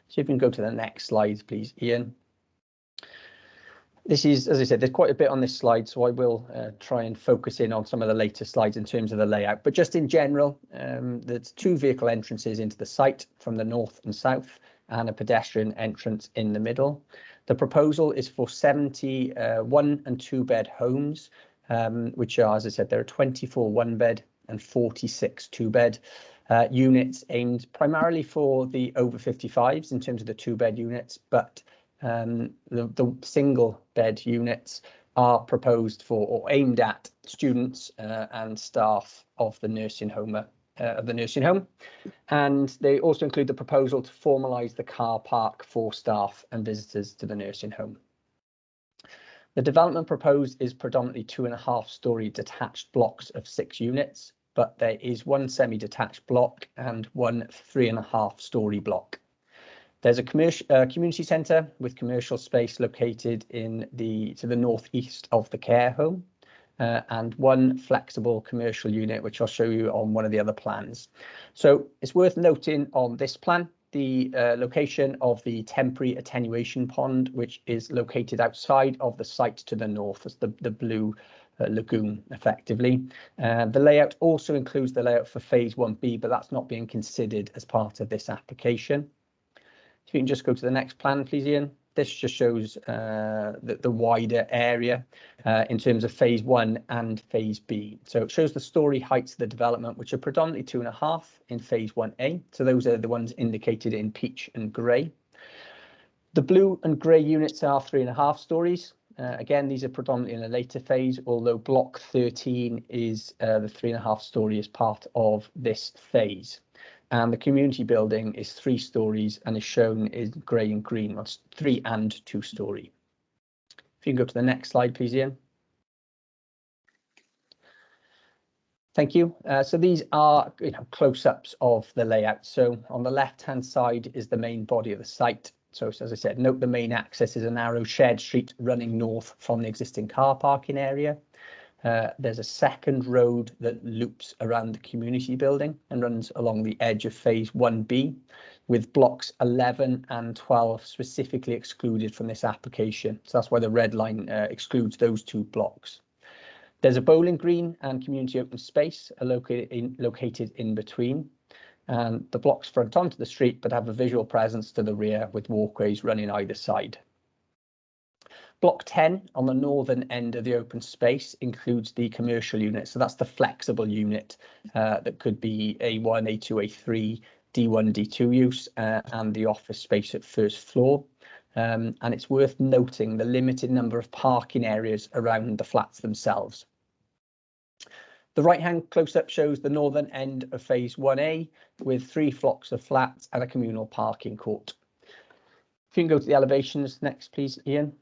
So you can go to the next slide, please, Ian. This is, as I said, there's quite a bit on this slide, so I will try and focus in on some of the later slides in terms of the layout. But just in general, there's 2 vehicle entrances into the site from the north and south, and a pedestrian entrance in the middle. The proposal is for 70 1- and 2-bed homes, which are, as I said, there are 24 1-bed and 46 2-bed units aimed primarily for the over 55s in terms of the 2-bed units, but the single bed units are proposed for or aimed at students and staff of the nursing home. And they also include the proposal to formalise the car park for staff and visitors to the nursing home. The development proposed is predominantly 2.5-storey detached blocks of 6 units, but there is 1 semi-detached block and 1 3.5-storey block. There's a community centre with commercial space located to the northeast of the care home. And 1 flexible commercial unit, which I'll show you on one of the other plans. So it's worth noting on this plan, the location of the temporary attenuation pond, which is located outside of the site to the north. That's the blue lagoon, effectively. The layout also includes the layout for phase 1B, but that's not being considered as part of this application. If you can just go to the next plan, please, Ian. This just shows the wider area in terms of phase 1 and phase B. So it shows the storey heights of the development, which are predominantly 2.5 in phase 1A. So those are the ones indicated in peach and grey. The blue and grey units are 3.5 storeys. Again, these are predominantly in a later phase, although block 13 is the 3.5-storey as part of this phase. And the community building is 3 storeys and is shown in grey and green. That's 3 and 2-storey. If you can go to the next slide, please, Ian. Thank you. So these are close-ups of the layout. So on the left-hand side is the main body of the site. So as I said, note the main access is a narrow shared street running north from the existing car parking area. There's a second road that loops around the community building and runs along the edge of phase 1B, with blocks 11 and 12 specifically excluded from this application. So that's why the red line excludes those 2 blocks. There's a bowling green and community open space located in between. And the blocks front onto the street, but have a visual presence to the rear with walkways running either side. Block 10 on the northern end of the open space includes the commercial unit. So that's the flexible unit that could be A1, A2, A3, D1, D2 use, and the office space at first floor. And it's worth noting the limited number of parking areas around the flats themselves. The right-hand close-up shows the northern end of phase 1A with 3 flocks of flats and a communal parking court. If you can go to the elevations next, please, Ian.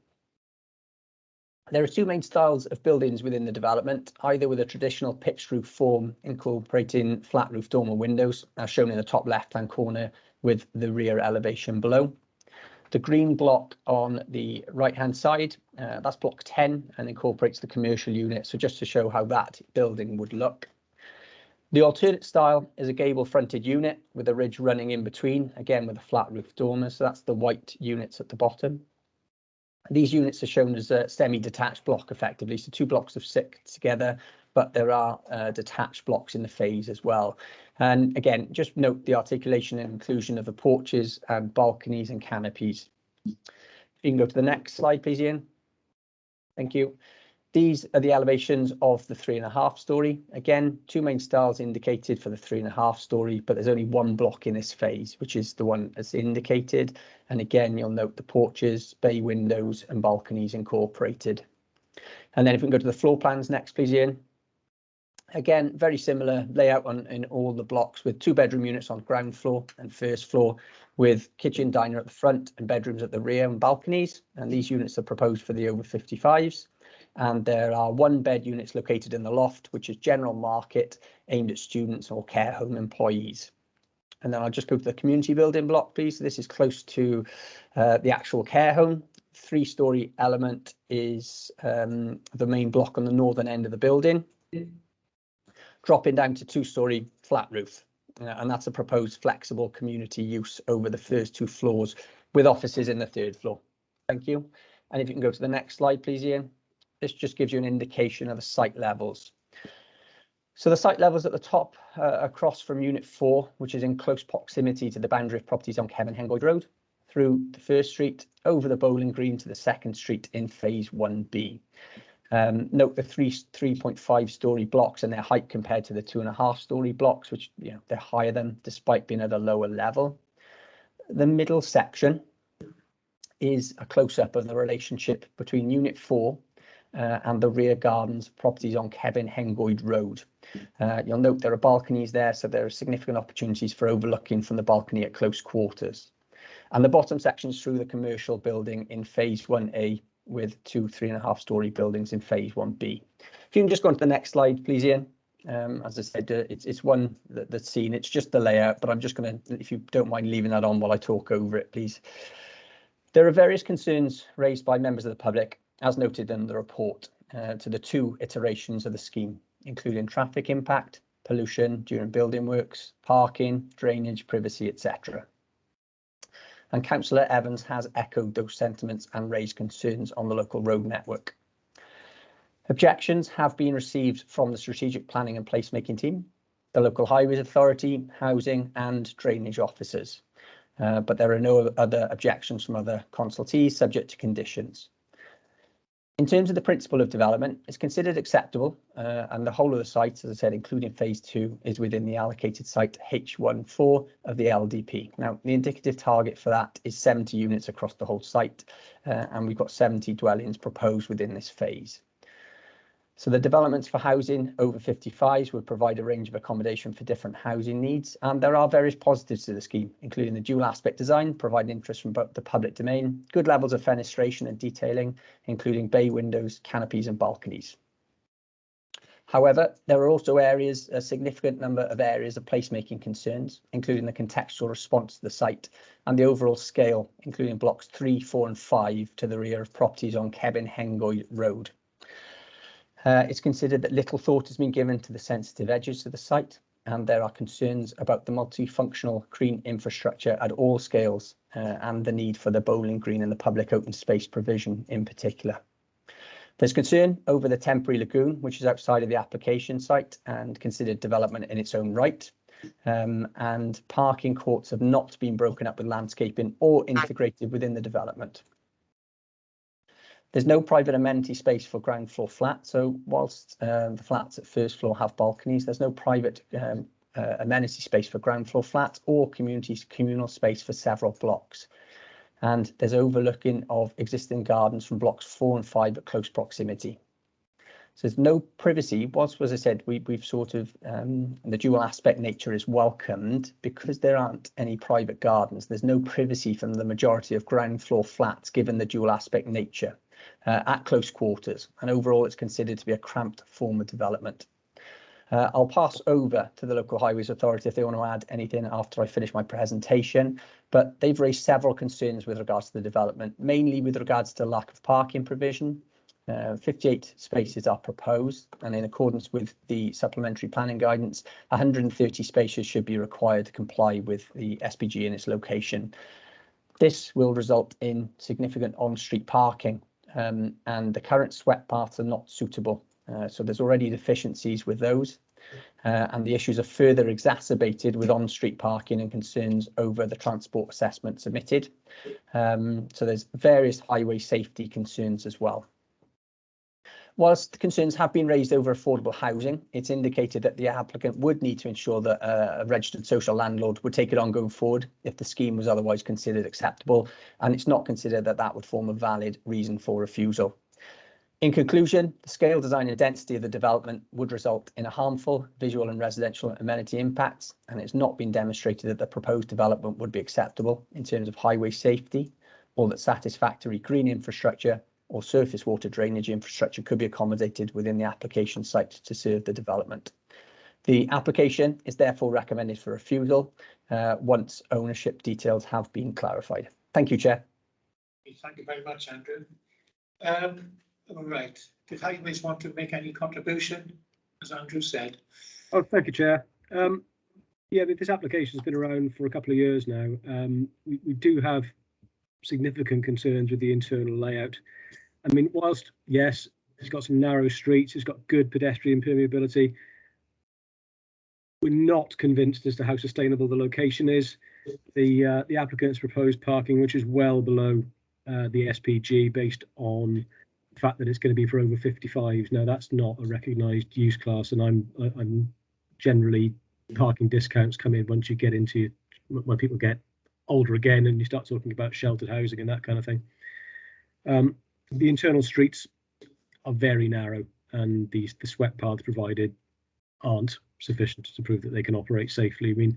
There are 2 main styles of buildings within the development, either with a traditional pitched roof form incorporating flat roof dormer windows, as shown in the top left-hand corner with the rear elevation below. The green block on the right-hand side, that's block 10 and incorporates the commercial unit. So just to show how that building would look. The alternate style is a gable-fronted unit with a ridge running in between, again with a flat roof dormer. So that's the white units at the bottom. These units are shown as a semi-detached block effectively, so 2 blocks of 6 together, but there are detached blocks in the phase as well. And again, just note the articulation and inclusion of the porches and balconies and canopies. If you can go to the next slide, please, Ian. Thank you. These are the elevations of the 3.5 storey. Again, 2 main styles indicated for the 3.5 storey, but there's only 1 block in this phase, which is the one that's indicated. And again, you'll note the porches, bay windows and balconies incorporated. And then if we can go to the floor plans next, please, Ian. Again, very similar layout in all the blocks with 2-bedroom units on ground floor and first floor with kitchen, diner at the front and bedrooms at the rear and balconies. And these units are proposed for the over 55s. And there are 1-bed units located in the loft, which is general market aimed at students or care home employees. And then I'll just go to the community building block, please. This is close to the actual care home. 3-storey element is the main block on the northern end of the building, dropping down to 2-storey flat roof. And that's a proposed flexible community use over the first 2 floors with offices in the 3rd floor. Thank you. And if you can go to the next slide, please, Ian. This just gives you an indication of the site levels. So the site levels at the top across from Unit 4, which is in close proximity to the boundary of properties on Kevin Hengoyd Road, through the 1st street, over the bowling green to the 2nd street in phase 1B. Note the 3.5 storey blocks and their height compared to the 2.5 storey blocks, which they're higher than despite being at a lower level. The middle section is a close-up of the relationship between Unit 4 and the rear gardens properties on Kevin Hengoyd Road. You'll note there are balconies there, so there are significant opportunities for overlooking from the balcony at close quarters. And the bottom sections through the commercial building in phase 1A with 2 3.5 storey buildings in phase 1B. If you can just go on to the next slide, please, Ian. As I said, it's one that's seen. It's just the layout, but I'm just going to, if you don't mind leaving that on while I talk over it, please. There are various concerns raised by members of the public, as noted in the report, to the 2 iterations of the scheme, including traffic impact, pollution during building works, parking, drainage, privacy, etc. And Councillor Evans has echoed those sentiments and raised concerns on the local road network. Objections have been received from the Strategic Planning and Placemaking team, the Local Highways Authority, housing and drainage officers. But there are no other objections from other consultees subject to conditions. In terms of the principle of development, it's considered acceptable and the whole of the site, as I said, including phase 2, is within the allocated site H14 of the LDP. Now, the indicative target for that is 70 units across the whole site, and we've got 70 dwellings proposed within this phase. So the developments for housing over 55s would provide a range of accommodation for different housing needs, and there are various positives to the scheme, including the dual aspect design, providing interest from both the public domain, good levels of fenestration and detailing, including bay windows, canopies and balconies. However, there are also areas, a significant number of areas of placemaking concerns, including the contextual response to the site and the overall scale, including blocks 3, 4 and 5 to the rear of properties on Kevin Hengoyd Road. It's considered that little thought has been given to the sensitive edges of the site, and there are concerns about the multifunctional green infrastructure at all scales and the need for the bowling green and the public open space provision in particular. There's concern over the temporary lagoon, which is outside of the application site and considered development in its own right. And parking courts have not been broken up with landscaping or integrated within the development. There's no private amenity space for ground floor flats, so whilst the flats at first floor have balconies, there's no private amenity space for ground floor flats or communal space for several blocks. And there's overlooking of existing gardens from blocks 4 and 5 at close proximity. So there's no privacy. Whilst, as I said, we've sort of, the dual aspect nature is welcomed because there aren't any private gardens. There's no privacy from the majority of ground floor flats given the dual aspect nature. At close quarters, and overall it's considered to be a cramped form of development. I'll pass over to the Local Highways Authority if they want to add anything after I finish my presentation, but they've raised several concerns with regards to the development, mainly with regards to lack of parking provision. 58 spaces are proposed, and in accordance with the supplementary planning guidance, 130 spaces should be required to comply with the SPG in its location. This will result in significant on-street parking, and the current sweat paths are not suitable. So there's already deficiencies with those, and the issues are further exacerbated with on-street parking and concerns over the transport assessment submitted. So there's various highway safety concerns as well. Whilst the concerns have been raised over affordable housing, it's indicated that the applicant would need to ensure that a registered social landlord would take it on going forward if the scheme was otherwise considered acceptable, and it's not considered that that would form a valid reason for refusal. In conclusion, the scale, design and density of the development would result in a harmful visual and residential amenity impacts, and it's not been demonstrated that the proposed development would be acceptable in terms of highway safety, or that satisfactory green infrastructure or surface water drainage infrastructure could be accommodated within the application site to serve the development. The application is therefore recommended for refusal once ownership details have been clarified. Thank you, Chair. Thank you very much, Andrew. All right, did Highways want to make any contribution, as Andrew said? Oh, thank you, Chair. Yeah, this application has been around for a couple of years now. We do have significant concerns with the internal layout. I mean, whilst, yes, it's got some narrow streets, it's got good pedestrian permeability, we're not convinced as to how sustainable the location is. The applicant's proposed parking, which is well below the SPG, based on the fact that it's going to be for over 55s. Now, that's not a recognised use class, and I'm generally parking discounts come in once you get into when people get older again and you start talking about sheltered housing and that kind of thing. The internal streets are very narrow, and the sweat paths provided aren't sufficient to prove that they can operate safely. I mean,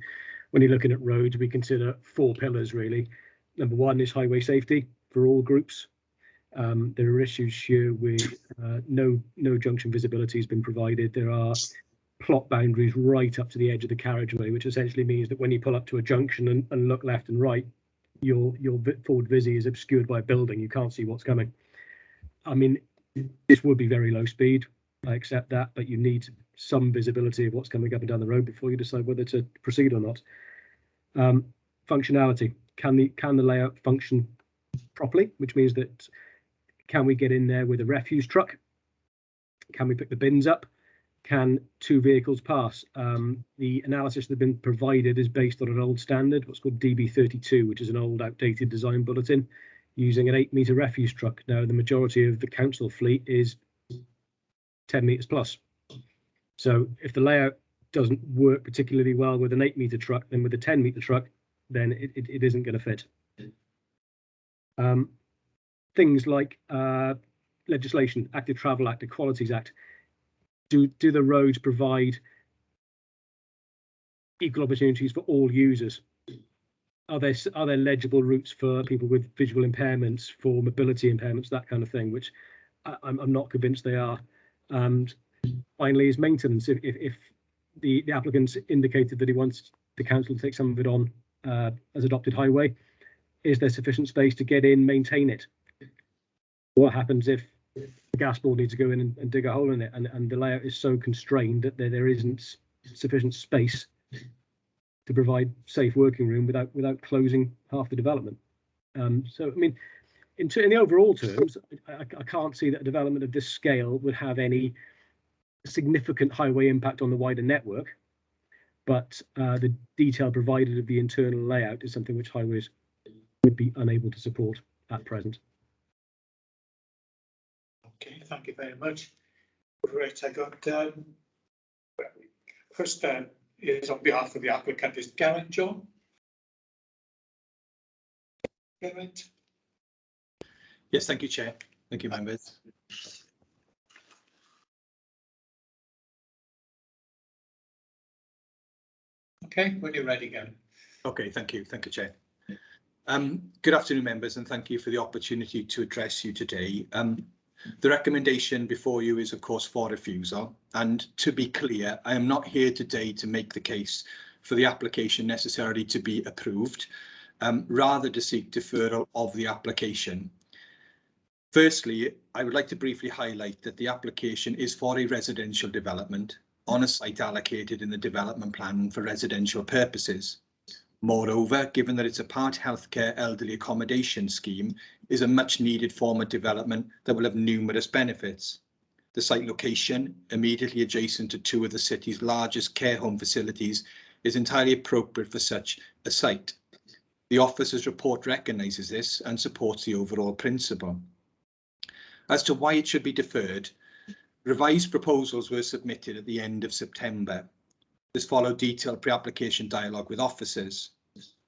when you're looking at roads, we consider 4 pillars really. Number one is highway safety for all groups. There are issues here with no junction visibility has been provided. There are plot boundaries right up to the edge of the carriageway, which essentially means that when you pull up to a junction and look left and right, your forward visi is obscured by a building. You can't see what's coming. I mean, this would be very low speed. I accept that, but you need some visibility of what's coming up and down the road before you decide whether to proceed or not. Functionality. Can the layout function properly? Which means that can we get in there with a refuse truck? Can we pick the bins up? Can 2 vehicles pass? The analysis that's been provided is based on an old standard, what's called DB32, which is an old outdated design bulletin, using an 8-metre refuse truck. Now, the majority of the council fleet is 10 metres plus. So if the layout doesn't work particularly well with an 8-metre truck, then with a 10-metre truck, then it isn't going to fit. Things like legislation, Active Travel Act, Equalities Act. Do the roads provide equal opportunities for all users? Are there legible routes for people with visual impairments, for mobility impairments, that kind of thing, which I'm not convinced they are. And finally is maintenance. If the applicant's indicated that he wants the council to take some of it on as adopted highway, is there sufficient space to get in, maintain it? What happens if the gas board needs to go in and dig a hole in it, and the layout is so constrained that there isn't sufficient space to provide safe working room without closing half the development? So, I mean, in the overall terms, I can't see that a development of this scale would have any significant highway impact on the wider network, but the detail provided of the internal layout is something which highways would be unable to support at present. Okay, thank you very much. Right, I got first is on behalf of the applicant is Garrett John. Garrett. Yes, thank you, Chair. Thank you, members. Okay, when you're ready, Garrett. Okay, thank you, Chair. Good afternoon, members, and thank you for the opportunity to address you today. The recommendation before you is, of course, for refusal. And to be clear, I am not here today to make the case for the application necessarily to be approved, rather to seek deferral of the application. Firstly, I would like to briefly highlight that the application is for a residential development on a site allocated in the development plan for residential purposes. Moreover, given that it's a part healthcare elderly accommodation scheme, is a much needed form of development that will have numerous benefits. The site location, immediately adjacent to two of the city's largest care home facilities, is entirely appropriate for such a site. The officer's report recognises this and supports the overall principle. As to why it should be deferred, revised proposals were submitted at the end of September. This followed detailed pre-application dialogue with officers.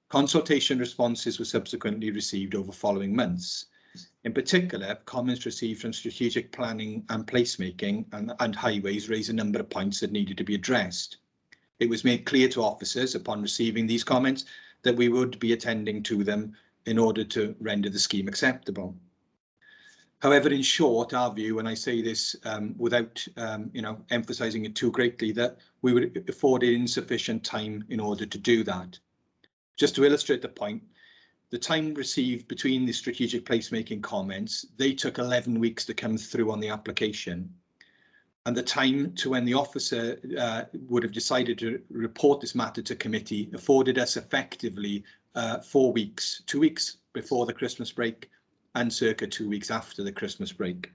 Consultation responses were subsequently received over following months. In particular, comments received from strategic planning and placemaking and highways raised a number of points that needed to be addressed. It was made clear to officers upon receiving these comments that we would be attending to them in order to render the scheme acceptable. However, in short, our view, and I say this without emphasising it too greatly, that we were afforded insufficient time in order to do that. Just to illustrate the point, the time received between the strategic placemaking comments, they took 11 weeks to come through on the application. And the time to when the officer would have decided to report this matter to committee afforded us effectively 4 weeks, 2 weeks before the Christmas break and circa 2 weeks after the Christmas break.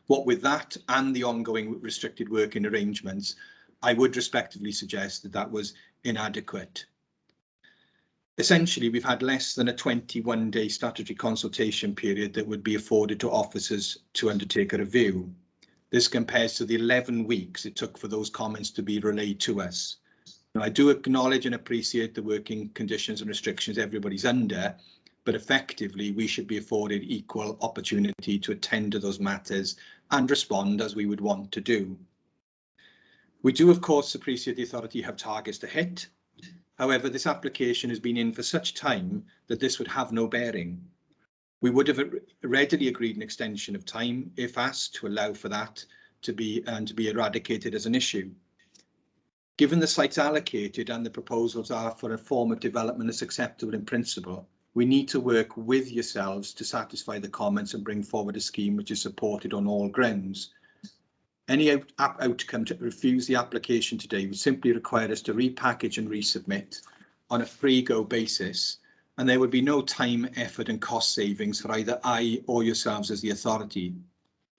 What with that and the ongoing restricted working arrangements, I would respectively suggest that that was inadequate. Essentially, we've had less than a 21-day statutory consultation period that would be afforded to officers to undertake a review. This compares to the 11 weeks it took for those comments to be relayed to us. Now, I do acknowledge and appreciate the working conditions and restrictions everybody's under, but effectively we should be afforded equal opportunity to attend to those matters and respond as we would want to do. We do, of course, appreciate the authority have targets to hit. However, this application has been in for such time that this would have no bearing. We would have readily agreed an extension of time if asked to allow for that to be eradicated as an issue. Given the sites allocated and the proposals are for a form of development that's acceptable in principle, we need to work with yourselves to satisfy the comments and bring forward a scheme which is supported on all grounds. Any outcome to refuse the application today would simply require us to repackage and resubmit on a free-go basis, and there would be no time, effort and cost savings for either I or yourselves as the authority.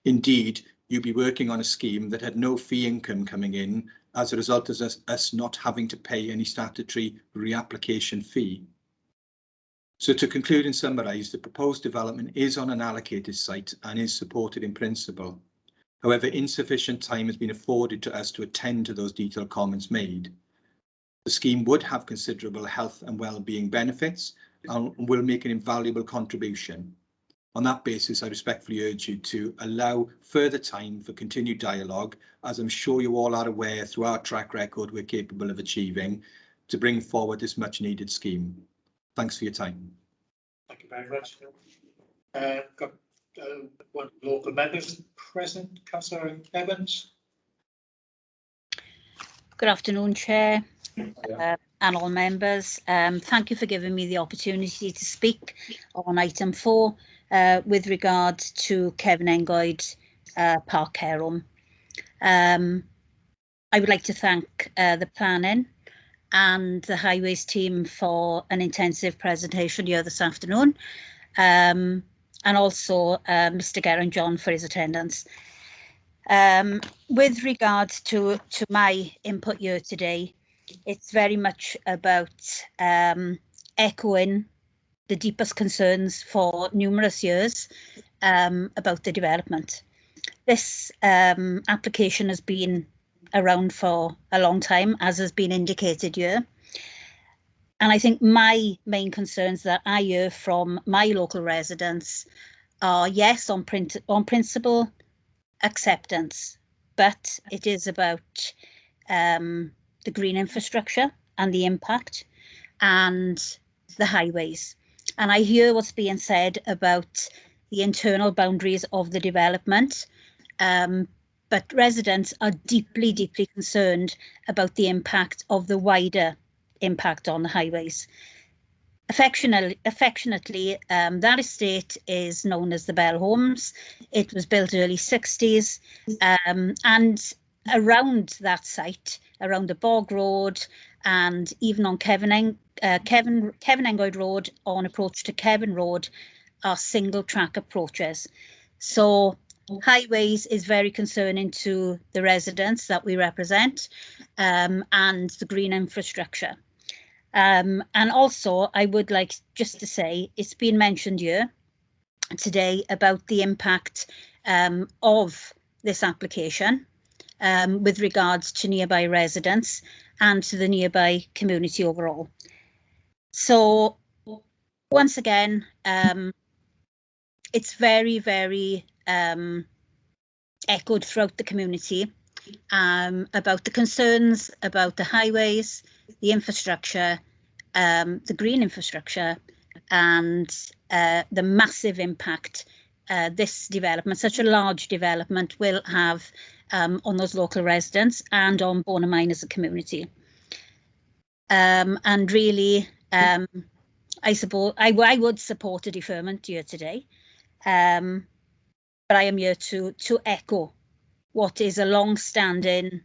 Indeed, you'd be working on a scheme that had no fee income coming in as a result of us not having to pay any statutory reapplication fee. So to conclude and summarise, the proposed development is on an allocated site and is supported in principle. However, insufficient time has been afforded to us to attend to those detailed comments made. The scheme would have considerable health and well-being benefits and will make an invaluable contribution. On that basis, I respectfully urge you to allow further time for continued dialogue, as I'm sure you all are aware through our track record we're capable of achieving, to bring forward this much needed scheme. Thanks for your time. Thank you very much. Got one local members present, Councillor Evans. Good afternoon, Chair, and all members. Thank you for giving me the opportunity to speak on item 4 with regard to Kevin Engoid Park Care Home. I would like to thank the planning and the highways team for an intensive presentation here this afternoon, and also Mr. Geraint John for his attendance. With regards to my input here today, it's very much about echoing the deepest concerns for numerous years about the development. This application has been around for a long time, as has been indicated here. And I think my main concerns that I hear from my local residents are, yes, on principle, acceptance, but it is about the green infrastructure and the impact and the highways. And I hear what's being said about the internal boundaries of the development, but residents are deeply, deeply concerned about the impact of the wider impact on the highways. Affectionately, that estate is known as the Bell Homes. It was built early 60s, and around that site, around the Bog Road, and even on Kevin Engoyd Road on approach to Kevin Road, are single track approaches. So highways is very concerning to the residents that we represent, and the green infrastructure. And also, I would like just to say, it's been mentioned here today about the impact of this application with regards to nearby residents and to the nearby community overall. So once again, it's very, very echoed throughout the community about the concerns about the highways, the infrastructure, the green infrastructure, and the massive impact this development, such a large development, will have on those local residents and on Bournemouth as a community. And really, I suppose I would support a deferment here today, but I am here to echo what is a long-standing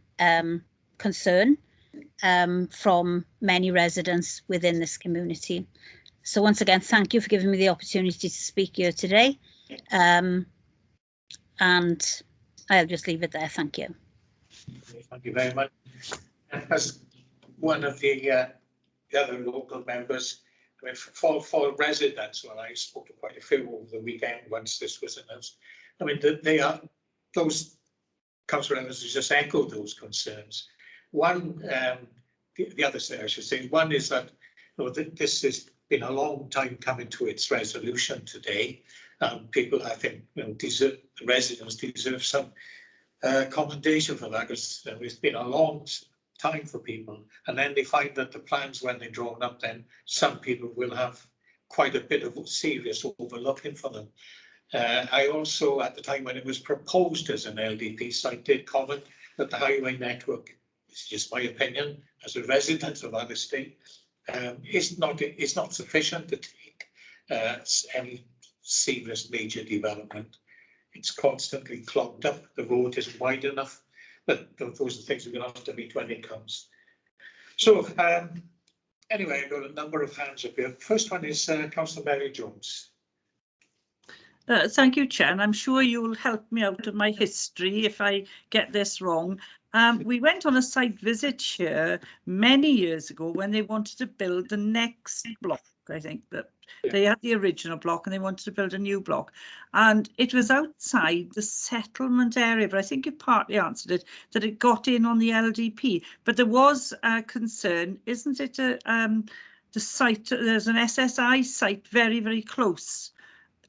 concern from many residents within this community. So once again, thank you for giving me the opportunity to speak here today. And I'll just leave it there. Thank you. Thank you very much. As one of the other local members, I mean, for residents, well, I spoke to quite a few over the weekend once this was announced. I mean, they are, those councillor members just echoed those concerns. One, the other thing I should say, one is that, you know, this has been a long time coming to its resolution today. People, I think, you know, deserve, the residents deserve some commendation for that, because it's been a long time for people, and then they find that the plans, when they're drawn up, then some people will have quite a bit of serious overlooking for them. I also, at the time when it was proposed as an LDP site, did comment that the highway network, this is just my opinion as a resident of that estate, is not sufficient to take any serious major development. It's constantly clogged up. The road isn't wide enough, but those are things we're going to have to meet when it comes. So anyway, I've got a number of hands up here. First one is Councillor Mary Jones. Thank you, Chair, and I'm sure you'll help me out of my history if I get this wrong. We went on a site visit here many years ago when they wanted to build the next block. I think that they had the original block and they wanted to build a new block, and it was outside the settlement area, but I think you partly answered it, that it got in on the LDP, but there was a concern, isn't it, the site, there's an SSI site very, very close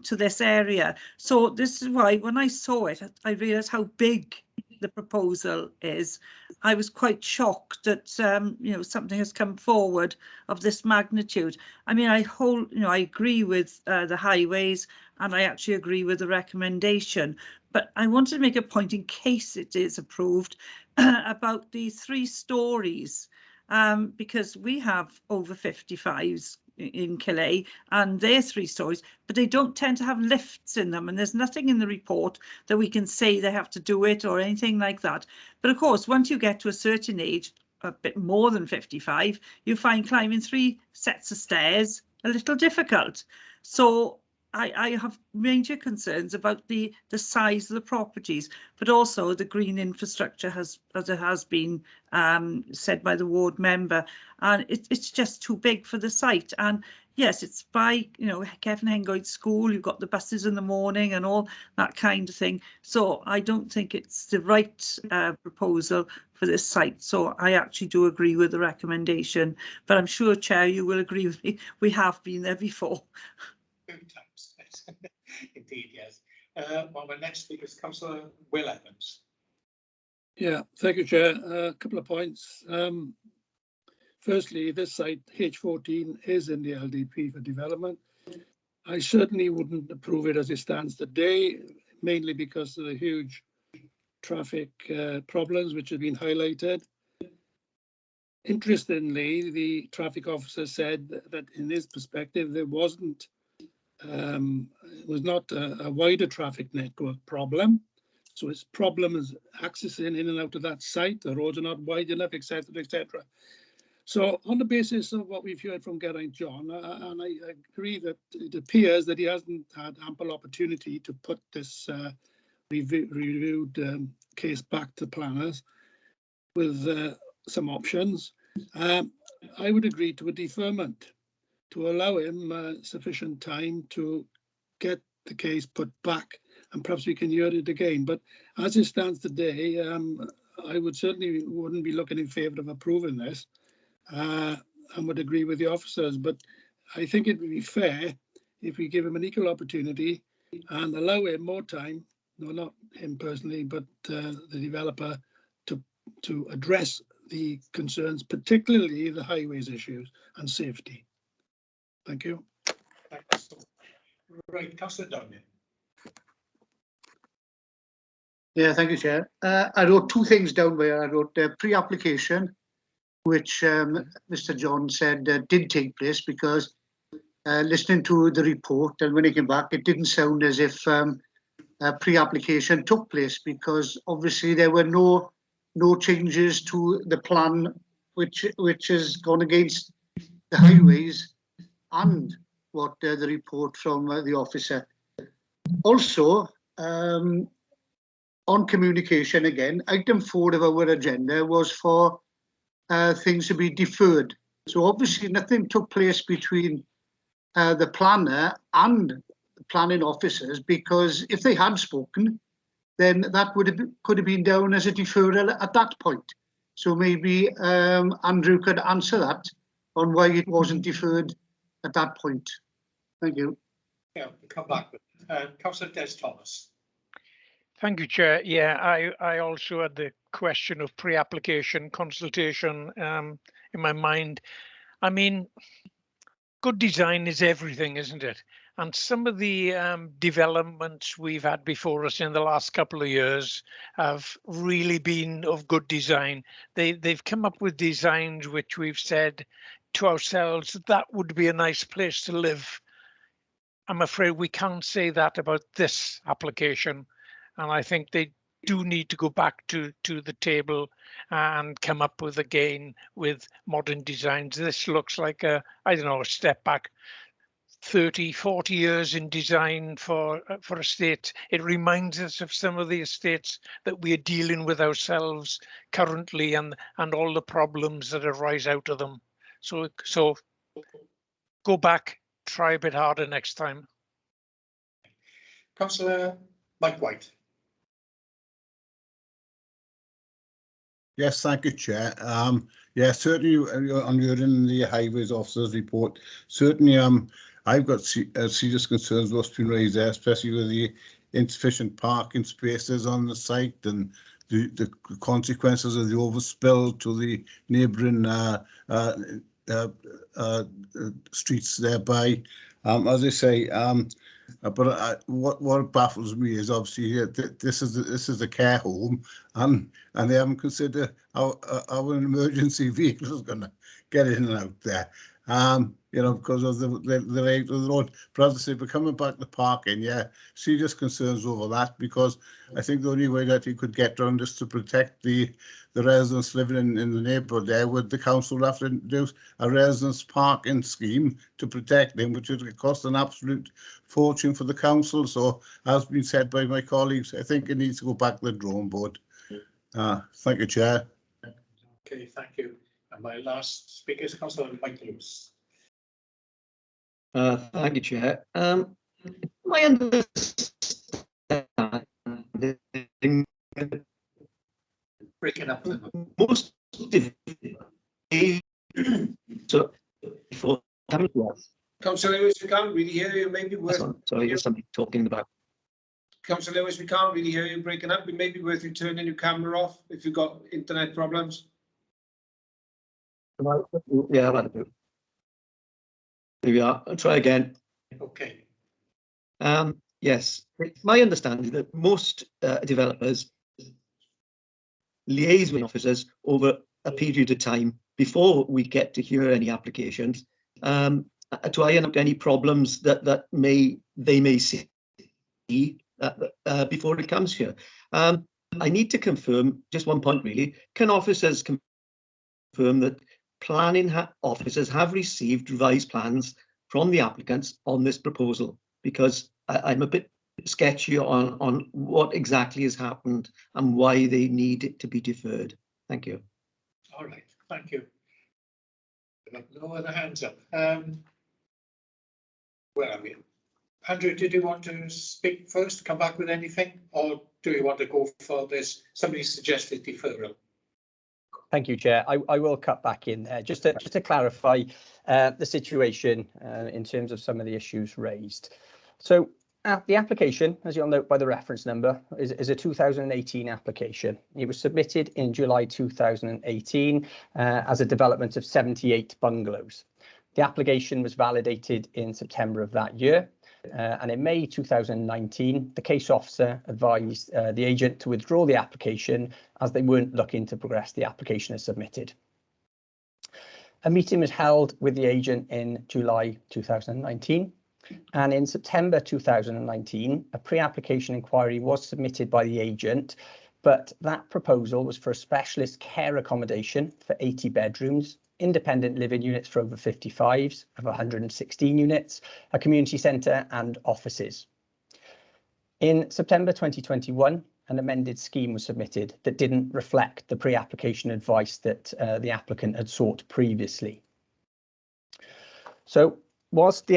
to this area. So this is why when I saw it, I realised how big the proposal is. I was quite shocked that you know, something has come forward of this magnitude. I mean, I agree with the highways, and I actually agree with the recommendation, but I wanted to make a point in case it is approved about the 3 stories, because we have over 55s in Calais and they're 3 stories, but they don't tend to have lifts in them, and there's nothing in the report that we can say they have to do it or anything like that. But of course, once you get to a certain age, a bit more than 55, you find climbing 3 sets of stairs a little difficult. So I have major concerns about the size of the properties, but also the green infrastructure, as it has been said by the ward member, and it's just too big for the site. And yes, it's by, you know, Kevin Engoyd School, you've got the buses in the morning and all that kind of thing. So I don't think it's the right proposal for this site. So I actually do agree with the recommendation, but I'm sure, Chair, you will agree with me. We have been there before. Indeed, yes. Well, my next speaker is Councillor Will Evans. Yeah, thank you, Chair. A couple of points. Firstly, this site, H14, is in the LDP for development. I certainly wouldn't approve it as it stands today, mainly because of the huge traffic problems which have been highlighted. Interestingly, the traffic officer said that in his perspective, there wasn't, it was not a wider traffic network problem. So his problem is accessing in and out of that site. The roads are not wide enough, etc., etc. So on the basis of what we've heard from Geraint John, and I agree that it appears that he hasn't had ample opportunity to put this reviewed case back to planners with some options. I would agree to a deferment to allow him sufficient time to get the case put back, and perhaps we can hear it again. But as it stands today, I would certainly wouldn't be looking in favour of approving this, and would agree with the officers. But I think it would be fair if we give him an equal opportunity and allow him more time, no, not him personally, but the developer, to address the concerns, particularly the highways issues and safety. Thank you. Thanks. Right, Councillor Downey. Yeah, thank you, Chair. I wrote two things down there. I wrote pre-application, which Mr. John said did take place, because listening to the report and when he came back, it didn't sound as if pre-application took place, because obviously there were no changes to the plan which has gone against the highways and what the report from the officer. Also, on communication again, item 4 of our agenda was for things to be deferred. So obviously nothing took place between the planner and the planning officers, because if they had spoken, then that could have been down as a deferral at that point. So maybe Andrew could answer that on why it wasn't deferred at that point. Thank you. Yeah, we'll come back with Councillor Des Thomas. Thank you, Chair. Yeah, I also had the question of pre-application consultation in my mind. I mean, good design is everything, isn't it? And some of the developments we've had before us in the last couple of years have really been of good design. They've come up with designs which we've said to ourselves, that would be a nice place to live. I'm afraid we can't say that about this application. And I think they do need to go back to the table and come up with again with modern designs. This looks like a, I don't know, a step back 30, 40 years in design for estates. It reminds us of some of the estates that we are dealing with ourselves currently, and all the problems that arise out of them. So go back, try a bit harder next time. Councillor Mike White. Yes, thank you, Chair. Yeah, certainly on reading the highways officer's report, certainly I've got serious concerns what's been raised there, especially with the insufficient parking spaces on the site and the consequences of the overspill to the neighbouring streets thereby. As I say, but what baffles me is obviously this is a care home, and they haven't considered how an emergency vehicle is going to get in and out there. You know, because of the rate of the road. But as I say, but coming back to parking, yeah, serious concerns over that, because I think the only way that you could get around is to protect the residents living in the neighbourhood there. Would the council have to introduce a residence parking scheme to protect them, which would cost an absolute fortune for the council? So, as been said by my colleagues, I think it needs to go back to the drawing board. Thank you, Chair. Okay, thank you. And my last speaker is Councillor Mike Lewis. Thank you, Chair. My understanding breaking up. Most so before coming to us. Councillor Lewis, we can't really hear you. Maybe worth. Sorry, there's somebody talking about. Councillor Lewis, we can't really hear you breaking up. It may be worth you turning your camera off if you've got internet problems. Yeah, I've had a bit. Here we are. I'll try again. Okay. Yes, it's my understanding that most developers liaise with officers over a period of time before we get to hear any applications to iron out any problems that they may see before it comes here. I need to confirm just one point really. Can officers confirm that planning officers have received revised plans from the applicants on this proposal? Because I'm a bit sketchy on what exactly has happened and why they need it to be deferred. Thank you. All right, thank you. No other hands up. Where are we? Andrew, did you want to speak first, come back with anything, or do you want to go for this? Somebody suggested deferral. Thank you, Chair. I will cut back in there just to clarify the situation in terms of some of the issues raised. So the application, as you'll note by the reference number, is a 2018 application. It was submitted in July 2018 as a development of 78 bungalows. The application was validated in September of that year. And in May 2019, the case officer advised the agent to withdraw the application as they weren't looking to progress the application as submitted. A meeting was held with the agent in July 2019. And in September 2019, a pre-application inquiry was submitted by the agent, but that proposal was for a specialist care accommodation for 80 bedrooms, independent living units for over 55s of 116 units, a community centre and offices. In September 2021, an amended scheme was submitted that didn't reflect the pre-application advice that the applicant had sought previously. So whilst the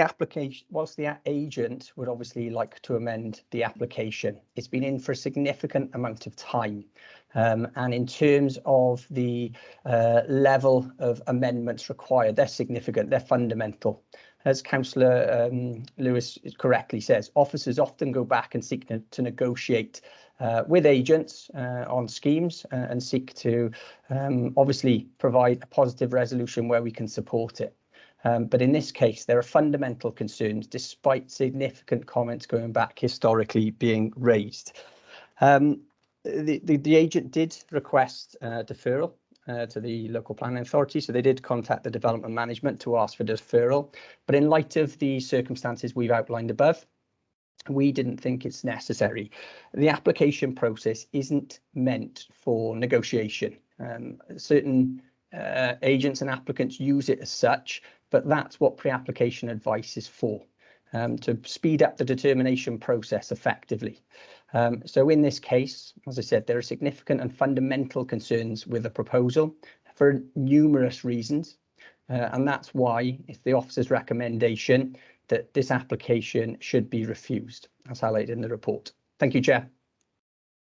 agent would obviously like to amend the application, it's been in for a significant amount of time. And in terms of the level of amendments required, they're significant, they're fundamental. As Councillor Lewis correctly says, officers often go back and seek to negotiate with agents on schemes and seek to obviously provide a positive resolution where we can support it. But in this case, there are fundamental concerns, despite significant comments going back historically being raised. The agent did request deferral to the local planning authority, so they did contact the development management to ask for deferral. But in light of the circumstances we've outlined above, we didn't think it's necessary. The application process isn't meant for negotiation. Certain agents and applicants use it as such, but that's what pre-application advice is for, to speed up the determination process effectively. So in this case, as I said, there are significant and fundamental concerns with the proposal for numerous reasons, and that's why it's the officer's recommendation that this application should be refused, as highlighted in the report. Thank you, Chair.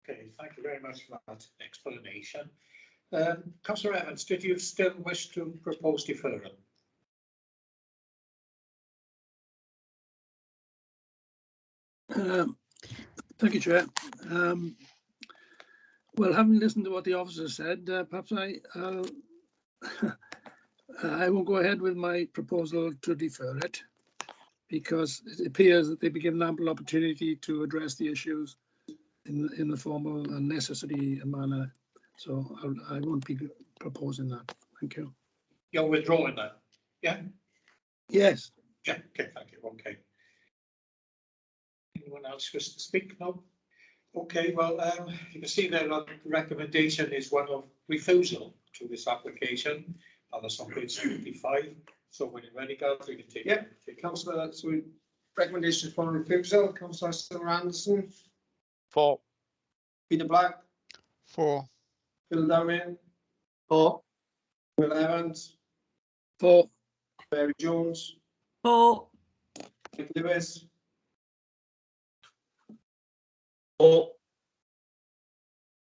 Okay, thank you very much for that explanation. Councillor Evans, did you still wish to propose deferral? Thank you, Chair. Well, having listened to what the officer said, perhaps I won't go ahead with my proposal to defer it, because it appears that they've been given ample opportunity to address the issues in the formal and necessary manner. So I won't be proposing that. Thank you. You're withdrawing that? Yeah? Yes. Yeah, okay, thank you. Okay. Anyone else wish to speak? No? Okay, well, you can see there the recommendation is one of refusal to this application. And that's on page 55. So when you're ready, guys, we can take it. Yeah, Councillor, so recommendations for refusal. Councillor Anderson. 4. Peter Black. 4. Phil Downing. 4. Will Evans. 4. Mary Jones. 4. Mike Lewis. 4.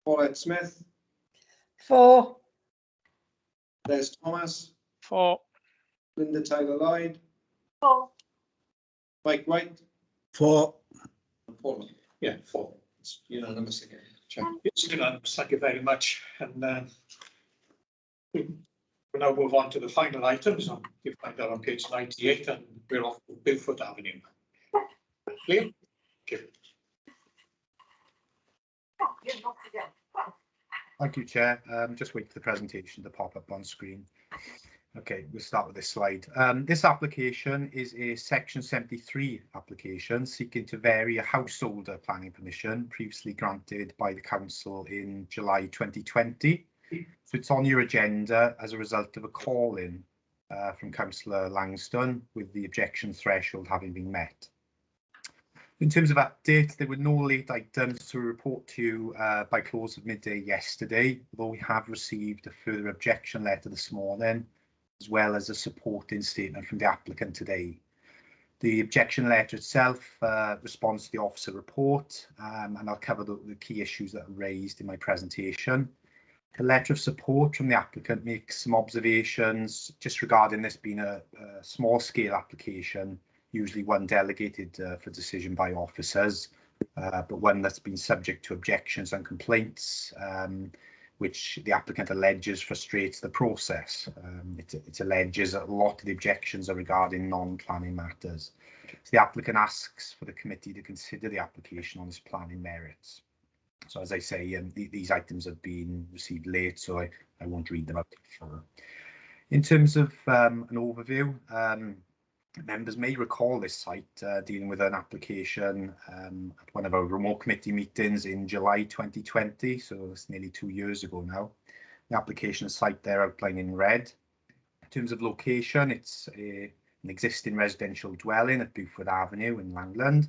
Paulette Smith. 4. Les Thomas. 4. Linda Tyler Lloyd. 4. Mike White. 4. Paul. Yeah, 4. It's unanimous again. It's unanimous. Thank you very much. And we'll now move on to the final items. You find that on page 98, and we're off to Beaufort Avenue. Liam? Thank you, Chair. Just wait for the presentation to pop up on screen. Okay, we'll start with this slide. This application is a Section 73 application seeking to vary a householder planning permission previously granted by the Council in July 2020. So it's on your agenda as a result of a call-in from Councillor Langston, with the objection threshold having been met. In terms of update, there were no late items to report to you by close of midday yesterday, although we have received a further objection letter this morning, as well as a supporting statement from the applicant today. The objection letter itself responds to the officer report, and I'll cover the key issues that are raised in my presentation. The letter of support from the applicant makes some observations just regarding this being a small-scale application, usually one delegated for decision by officers, but one that's been subject to objections and complaints, which the applicant alleges frustrates the process. It alleges that a lot of the objections are regarding non-planning matters. So the applicant asks for the committee to consider the application on its planning merits. So as I say, these items have been received late, so I won't read them out. In terms of an overview, members may recall this site dealing with an application at one of our remote committee meetings in July 2020, so it's nearly 2 years ago now. The application site there outlined in red. In terms of location, it's an existing residential dwelling at Beaufort Avenue in Langland.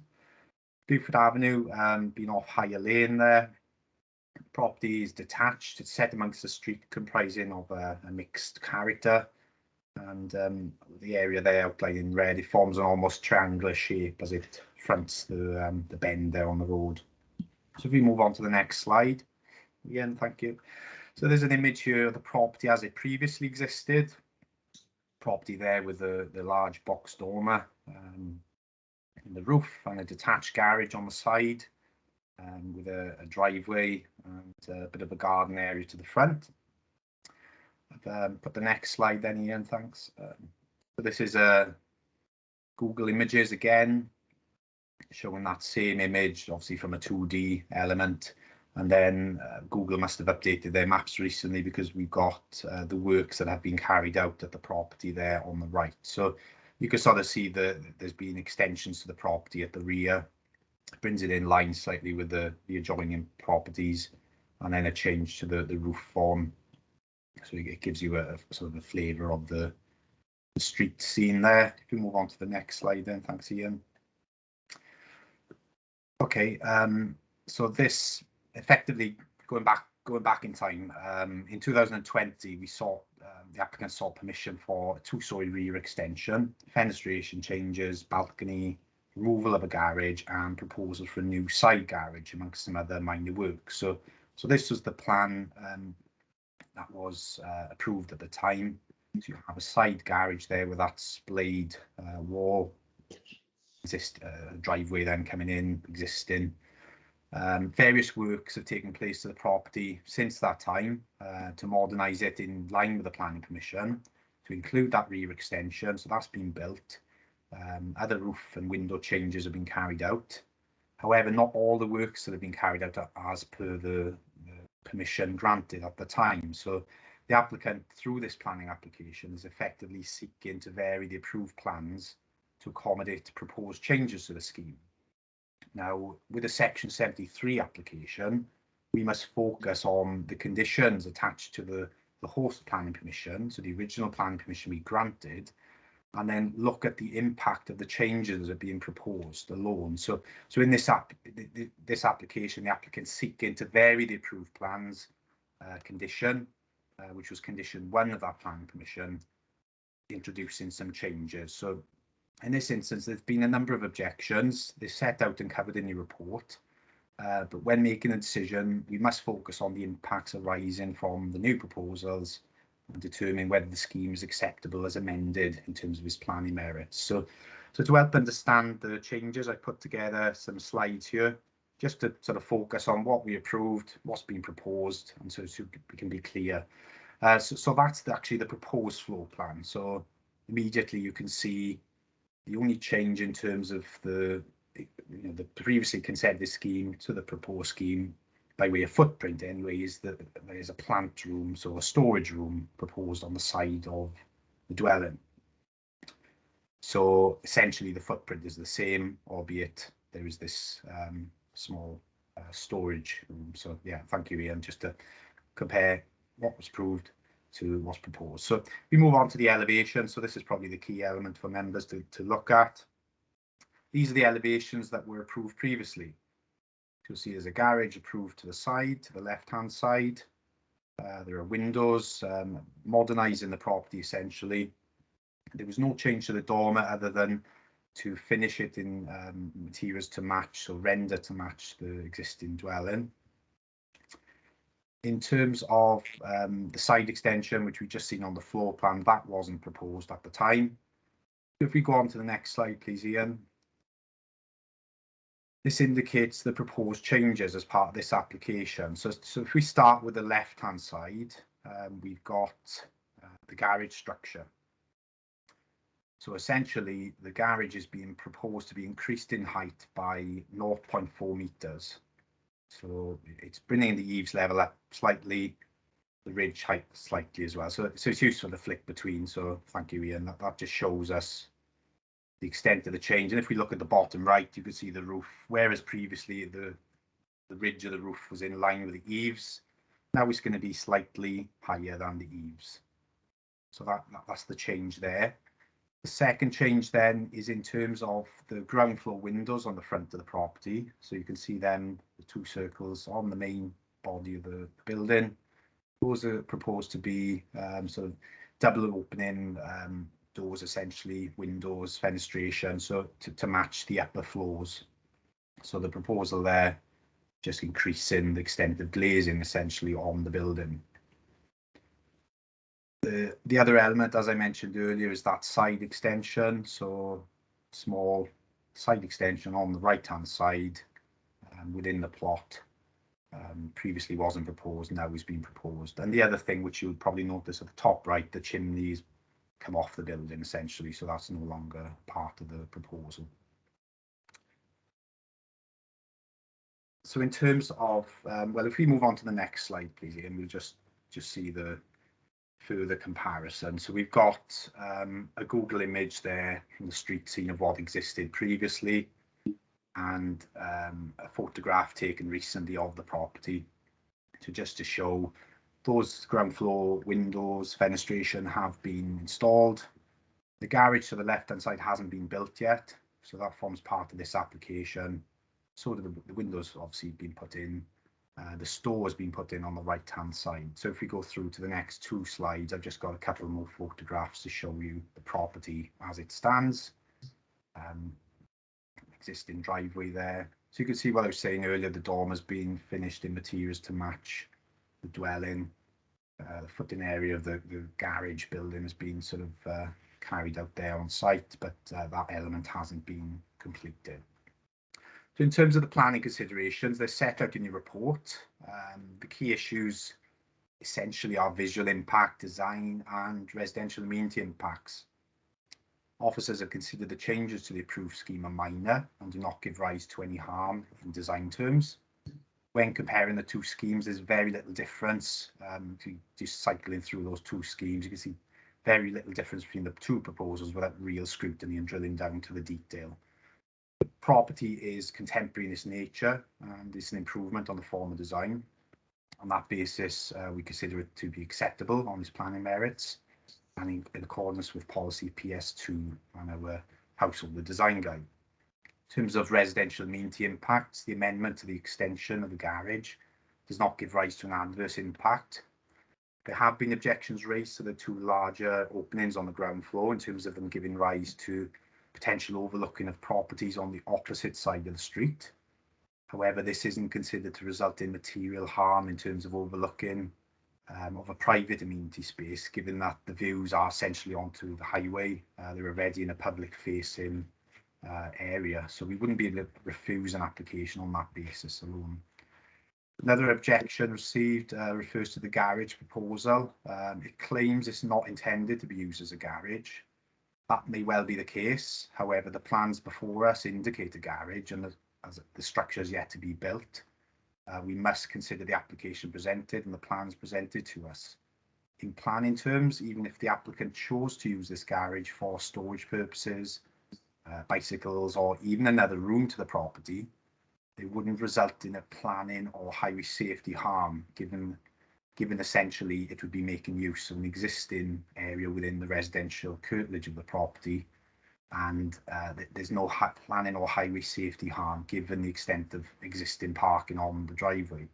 Beaufort Avenue being off Higher Lane there. The property is detached. It's set amongst the street comprising of a mixed character. And the area there outlined in red, it forms an almost triangular shape as it fronts the bend there on the road. So if we move on to the next slide, again, thank you. So there's an image here of the property as it previously existed. Property there with the large box dormer in the roof and a detached garage on the side, with a driveway and a bit of a garden area to the front. Put the next slide then, Ian, thanks. So this is Google Images again, showing that same image, obviously from a 2D element. And then Google must have updated their maps recently, because we've got the works that have been carried out at the property there on the right. So you can sort of see there's been extensions to the property at the rear. It brings it in line slightly with the adjoining properties, and then a change to the roof form. So it gives you a sort of a flavour of the street scene there. If we move on to the next slide then, thanks Ian. Okay, so this effectively going back in time, in 2020 we saw the applicant sought permission for a 2-storey rear extension, fenestration changes, balcony, removal of a garage, and proposals for a new side garage, amongst some other minor works. So this was the plan that was approved at the time. So you have a side garage there with that splayed wall, driveway then coming in, existing. Various works have taken place to the property since that time to modernise it in line with the planning permission, to include that rear extension. So that's been built. Other roof and window changes have been carried out. However, not all the works that have been carried out are as per the permission granted at the time. So the applicant, through this planning application, is effectively seeking to vary the approved plans to accommodate proposed changes to the scheme. Now, with a Section 73 application, we must focus on the conditions attached to the host planning permission, so the original planning permission we granted, and then look at the impact of the changes that are being proposed alone. So in this application, the applicant seeking to vary the approved plans condition, which was condition 1 of that planning permission, introducing some changes. So in this instance, there's been a number of objections. They're set out and covered in your report. But when making a decision, we must focus on the impacts arising from the new proposals and determine whether the scheme is acceptable as amended in terms of its planning merits. So to help understand the changes, I put together some slides here, just to sort of focus on what we approved, what's been proposed, and so we can be clear. So that's actually the proposed floor plan. So immediately you can see the only change in terms of the the previously consented scheme to the proposed scheme by way of footprint anyway is that there's a plant room, so a storage room proposed on the side of the dwelling. So essentially the footprint is the same, albeit there is this small storage room. So yeah, thank you, Ian, just to compare what was approved to what's proposed. So we move on to the elevation. So this is probably the key element for members to look at. These are the elevations that were approved previously. You'll see there's a garage approved to the side, to the left-hand side. There are windows, modernising the property essentially. There was no change to the dormer other than to finish it in materials to match, so render to match the existing dwelling. In terms of the side extension, which we've just seen on the floor plan, that wasn't proposed at the time. If we go on to the next slide, please, Ian. This indicates the proposed changes as part of this application. So if we start with the left-hand side, we've got the garage structure. So essentially, the garage is being proposed to be increased in height by 0.4 meters. So it's bringing the eaves level up slightly, the ridge height slightly as well. So it's useful to flick between. So thank you, Ian. That just shows us the extent of the change. And if we look at the bottom right, you can see the roof, whereas previously the ridge of the roof was in line with the eaves. Now it's going to be slightly higher than the eaves. So that's the change there. The second change then is in terms of the ground floor windows on the front of the property. So you can see them, the two circles on the main body of the building. Those are proposed to be sort of double opening doors, essentially, windows, fenestration, so to match the upper floors. So the proposal there, just increasing the extent of glazing essentially on the building. The other element, as I mentioned earlier, is that side extension. So small side extension on the right-hand side within the plot. Previously wasn't proposed, now is being proposed. And the other thing which you would probably notice at the top right, the chimneys come off the building essentially, so that's no longer part of the proposal. So in terms of, well, if we move on to the next slide, please, Ian, we'll just see the further comparison. So we've got a Google image there from the street scene of what existed previously, and a photograph taken recently of the property to show those ground floor windows, fenestration have been installed. The garage to the left-hand side hasn't been built yet, so that forms part of this application. So the windows obviously been put in. The store has been put in on the right-hand side. So if we go through to the next two slides, I've just got a couple more photographs to show you the property as it stands. Existing driveway there. So you can see what I was saying earlier, the dorm has been finished in materials to match the dwelling. The footing area of the garage building has been sort of carried out there on site, but that element hasn't been completed. So in terms of the planning considerations, they're set out in your report. The key issues essentially are visual impact, design, and residential amenity impacts. Officers have considered the changes to the approved scheme are minor and do not give rise to any harm in design terms. When comparing the two schemes, there's very little difference. Just cycling through those two schemes, you can see very little difference between the two proposals without real scrutiny and drilling down to the detail. The property is contemporary in its nature and is an improvement on the former design. On that basis, we consider it to be acceptable on its planning merits and in accordance with policy PS2 and our household design guide. In terms of residential amenity impacts, the amendment to the extension of the garage does not give rise to an adverse impact. There have been objections raised to the two larger openings on the ground floor in terms of them giving rise to potential overlooking of properties on the opposite side of the street. However, this isn't considered to result in material harm in terms of overlooking of a private amenity space, given that the views are essentially onto the highway. They're already in a public facing area, so we wouldn't be able to refuse an application on that basis alone. Another objection received refers to the garage proposal. It claims it's not intended to be used as a garage. That may well be the case. However, the plans before us indicate a garage, and as the structure is yet to be built, we must consider the application presented and the plans presented to us. In planning terms, even if the applicant chose to use this garage for storage purposes, bicycles, or even another room to the property, it wouldn't result in a planning or highway safety harm, given essentially it would be making use of an existing area within the residential curtilage of the property, and there's no planning or highway safety harm given the extent of existing parking on the driveway.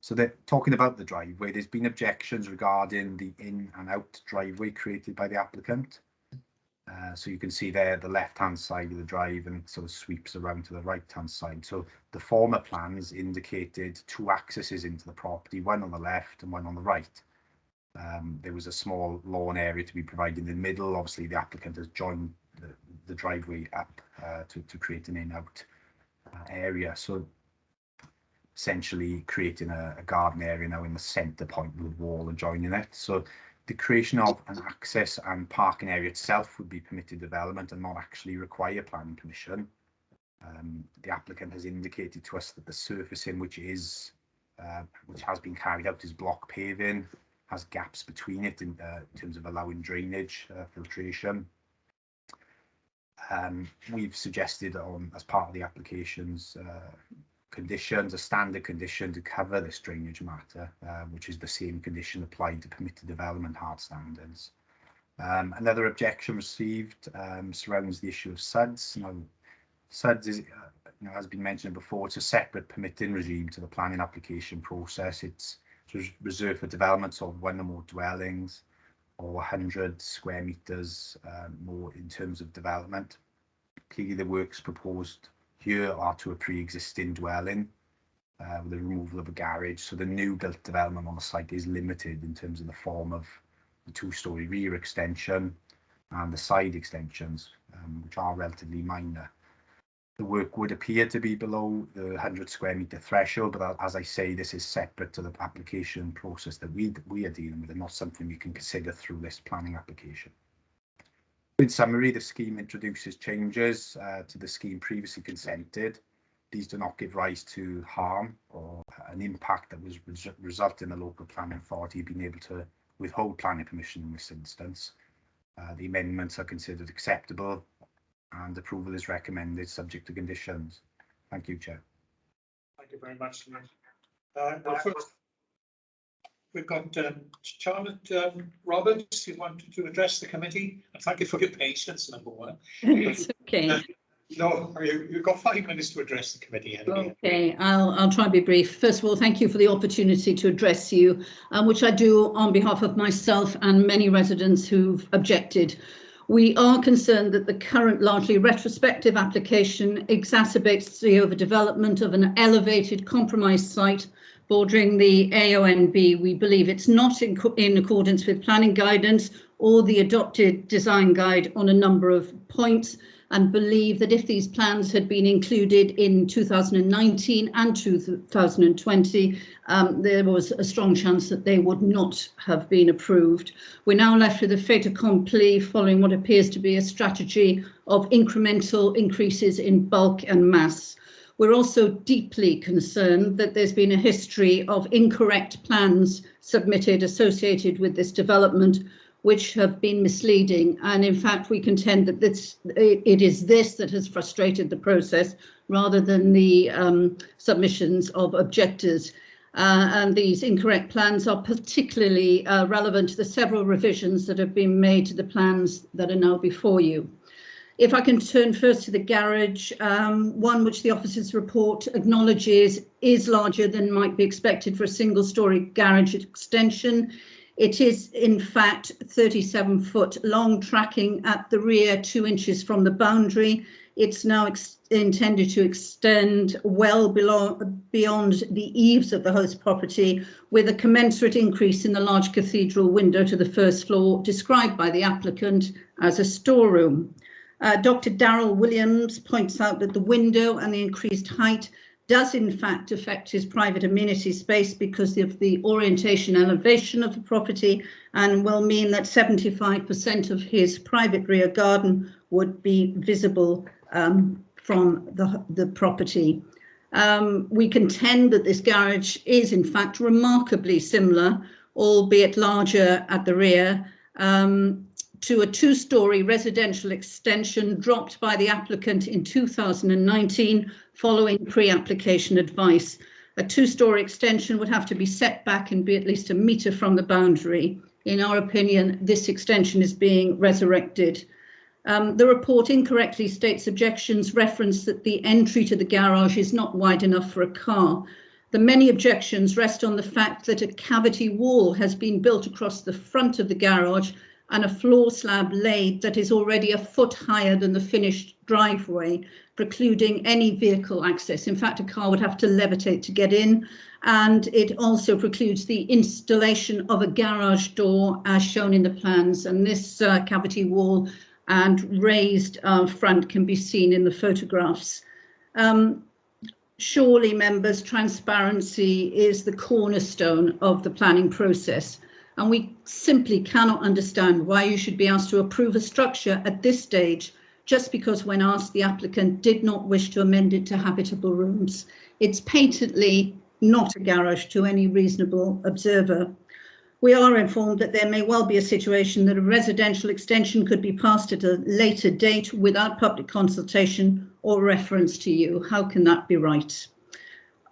So that talking about the driveway, there's been objections regarding the in and out driveway created by the applicant. So you can see there the left-hand side of the drive, and sort of sweeps around to the right-hand side. So the former plans indicated 2 accesses into the property, one on the left and one on the right. There was a small lawn area to be provided in the middle. Obviously, the applicant has joined the driveway up to create an in-out area. So essentially creating a garden area now in the centre point with a wall adjoining it. So the creation of an access and parking area itself would be permitted development and not actually require planning permission. The applicant has indicated to us that the surfacing which has been carried out is block paving, has gaps between it in terms of allowing drainage, filtration. We've suggested as part of the application's conditions, a standard condition to cover this drainage matter, which is the same condition applied to permitted development hard standards. Another objection received surrounds the issue of SUDs. Now, SUDs is, has been mentioned before, it's a separate permitting regime to the planning application process. It's reserved for developments of 1 or more dwellings or 100 square metres more in terms of development. Clearly, the works proposed here are to a pre-existing dwelling with the removal of a garage. So the new built development on the site is limited in terms of the form of the 2-storey rear extension and the side extensions, which are relatively minor. The work would appear to be below the 100 square metre threshold, but as I say, this is separate to the application process that we are dealing with, and not something we can consider through this planning application. In summary, the scheme introduces changes to the scheme previously consented. These do not give rise to harm or an impact that was result in the local planning authority being able to withhold planning permission in this instance. The amendments are considered acceptable and approval is recommended subject to conditions. Thank you, Chair. Thank you very much. First, we've got Charlotte Roberts, who wanted to address the committee. And thank you for your patience, number one. It's okay. No, you've got 5 minutes to address the committee. Anyway. Okay, I'll try and be brief. First of all, thank you for the opportunity to address you, which I do on behalf of myself and many residents who've objected. We are concerned that the current largely retrospective application exacerbates the overdevelopment of an elevated compromised site bordering the AONB. We believe it's not in accordance with planning guidance or the adopted design guide on a number of points, and believe that if these plans had been included in 2019 and 2020, there was a strong chance that they would not have been approved. We're now left with a fait accompli following what appears to be a strategy of incremental increases in bulk and mass. We're also deeply concerned that there's been a history of incorrect plans submitted associated with this development, which have been misleading. And in fact, we contend that it is this that has frustrated the process rather than the submissions of objectors. And these incorrect plans are particularly relevant to the several revisions that have been made to the plans that are now before you. If I can turn first to the garage, one which the officer's report acknowledges is larger than might be expected for a single-storey garage extension. It is, in fact, 37-foot long, tracking at the rear 2 inches from the boundary. It's now intended to extend well beyond the eaves of the host property, with a commensurate increase in the large cathedral window to the first floor, described by the applicant as a storeroom. Dr. Darrell Williams points out that the window and the increased height does in fact affect his private amenity space because of the orientation elevation of the property, and will mean that 75% of his private rear garden would be visible from the property. We contend that this garage is in fact remarkably similar, albeit larger at the rear, to a two-storey residential extension dropped by the applicant in 2019 following pre-application advice. A two-storey extension would have to be set back and be at least a metre from the boundary. In our opinion, this extension is being resurrected. The report incorrectly states objections reference that the entry to the garage is not wide enough for a car. The many objections rest on the fact that a cavity wall has been built across the front of the garage and a floor slab laid that is already a foot higher than the finished driveway, precluding any vehicle access. In fact, a car would have to levitate to get in, and it also precludes the installation of a garage door as shown in the plans, and this cavity wall and raised front can be seen in the photographs. Surely, members, transparency is the cornerstone of the planning process, and we simply cannot understand why you should be asked to approve a structure at this stage just because when asked the applicant did not wish to amend it to habitable rooms. It's patently not a garage to any reasonable observer. We are informed that there may well be a situation that a residential extension could be passed at a later date without public consultation or reference to you. How can that be right?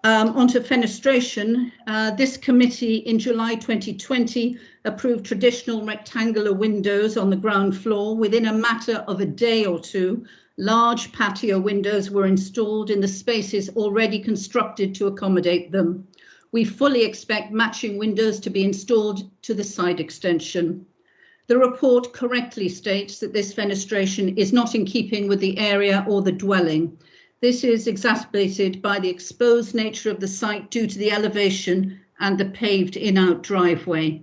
Onto fenestration. This committee in July 2020 approved traditional rectangular windows on the ground floor. Within a matter of a day or two, large patio windows were installed in the spaces already constructed to accommodate them. We fully expect matching windows to be installed to the side extension. The report correctly states that this fenestration is not in keeping with the area or the dwelling. This is exacerbated by the exposed nature of the site due to the elevation and the paved in-out driveway.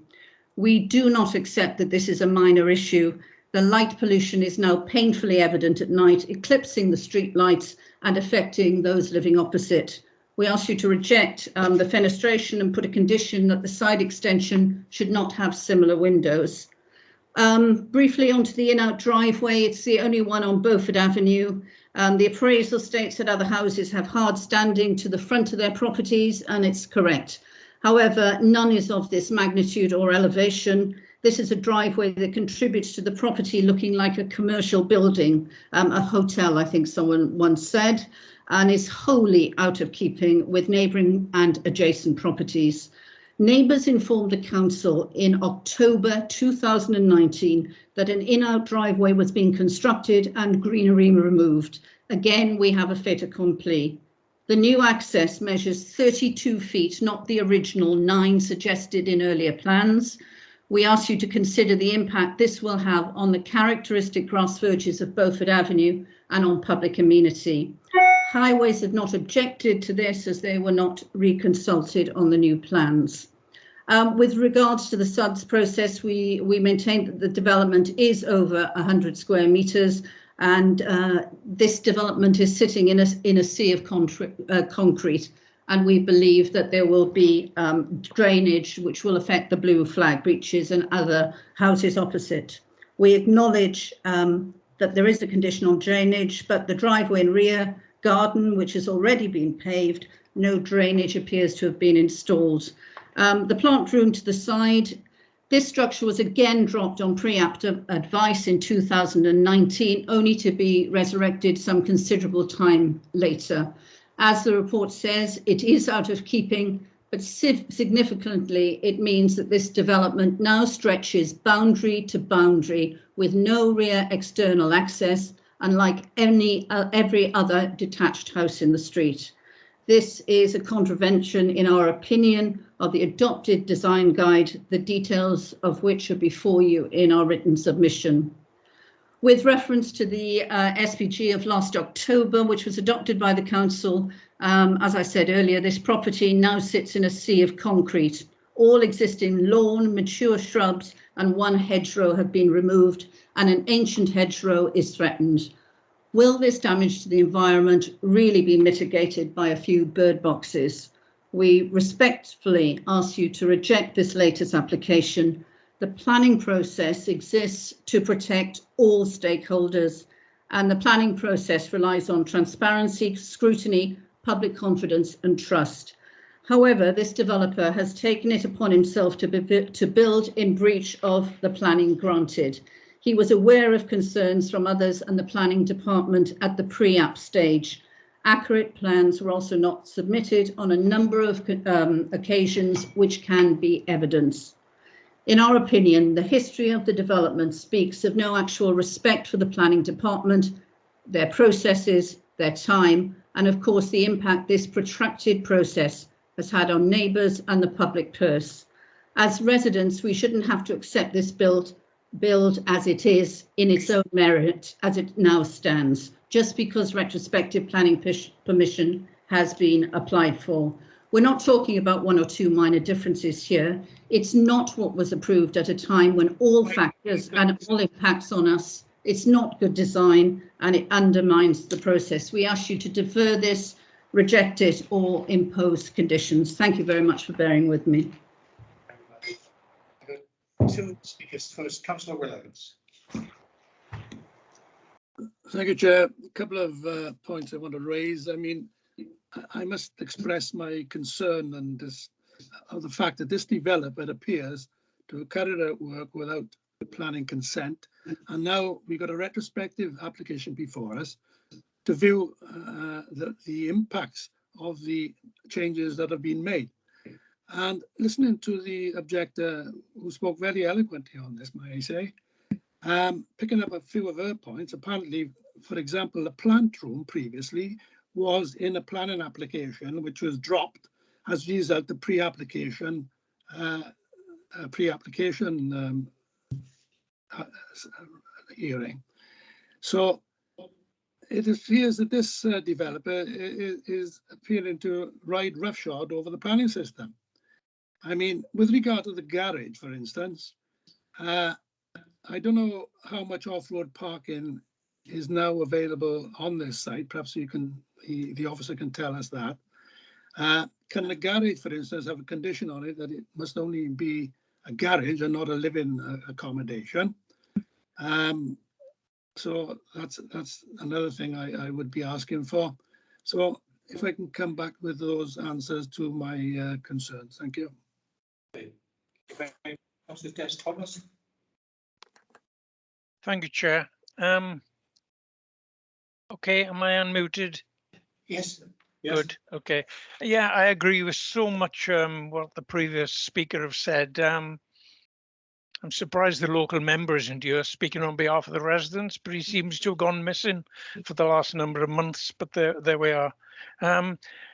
We do not accept that this is a minor issue. The light pollution is now painfully evident at night, eclipsing the street lights and affecting those living opposite. We ask you to reject the fenestration and put a condition that the side extension should not have similar windows. Briefly onto the in-out driveway, it's the only one on Beaufort Avenue. The appraisal states that other houses have hard standing to the front of their properties, and it's correct. However, none is of this magnitude or elevation. This is a driveway that contributes to the property looking like a commercial building, a hotel, I think someone once said, and is wholly out of keeping with neighbouring and adjacent properties. Neighbours informed the council in October 2019 that an in-out driveway was being constructed and greenery removed. Again, we have a fait accompli. The new access measures 32 feet, not the original 9 suggested in earlier plans. We ask you to consider the impact this will have on the characteristic grass verges of Beaufort Avenue and on public amenity. Highways have not objected to this as they were not reconsulted on the new plans. With regards to the SUDS process, we maintain that the development is over 100 square metres, and this development is sitting in a sea of concrete, and we believe that there will be drainage which will affect the blue flag breaches and other houses opposite. We acknowledge that there is a condition on drainage, but the driveway and rear garden, which has already been paved, no drainage appears to have been installed. The plant room to the side, this structure was again dropped on pre-app advice in 2019, only to be resurrected some considerable time later. As the report says, it is out of keeping, but significantly it means that this development now stretches boundary to boundary with no rear external access, unlike every other detached house in the street. This is a contravention, in our opinion, of the adopted design guide, the details of which are before you in our written submission. With reference to the SPG of last October, which was adopted by the council, as I said earlier, this property now sits in a sea of concrete. All existing lawn, mature shrubs and one hedgerow have been removed, and an ancient hedgerow is threatened. Will this damage to the environment really be mitigated by a few bird boxes? We respectfully ask you to reject this latest application. The planning process exists to protect all stakeholders, and the planning process relies on transparency, scrutiny, public confidence and trust. However, this developer has taken it upon himself to build in breach of the planning granted. He was aware of concerns from others and the planning department at the pre-app stage. Accurate plans were also not submitted on a number of occasions, which can be evidence. In our opinion, the history of the development speaks of no actual respect for the planning department, their processes, their time, and of course the impact this protracted process has had on neighbours and the public purse. As residents, we shouldn't have to accept this build as it is in its own merit as it now stands, just because retrospective planning permission has been applied for. We're not talking about one or two minor differences here. It's not what was approved at a time when all factors and all impacts on us. It's not good design and it undermines the process. We ask you to defer this, reject it, or impose conditions. Thank you very much for bearing with me. Two speakers first, Councillor Williams. Thank you, Chair. A couple of points I want to raise. I mean, I must express my concern and of the fact that this developer appears to have carried out work without planning consent, and now we've got a retrospective application before us to view the impacts of the changes that have been made. And listening to the objector, who spoke very eloquently on this, may I say, picking up a few of her points, apparently, for example, the plant room previously was in a planning application, which was dropped as a result of the pre-application hearing. So it appears that this developer is appearing to ride roughshod over the planning system. I mean, with regard to the garage, for instance, I don't know how much off-road parking is now available on this site. Perhaps you can, the officer can tell us that. Can the garage, for instance, have a condition on it that it must only be a garage and not a living accommodation? So that's another thing I would be asking for. So if I can come back with those answers to my concerns. Thank you. Councillor Des Thomas. Thank you, Chair. Okay, am I unmuted? Yes. Good. Okay. Yeah, I agree with so much what the previous speaker have said. I'm surprised the local member isn't here speaking on behalf of the residents, but he seems to have gone missing for the last number of months. But there we are.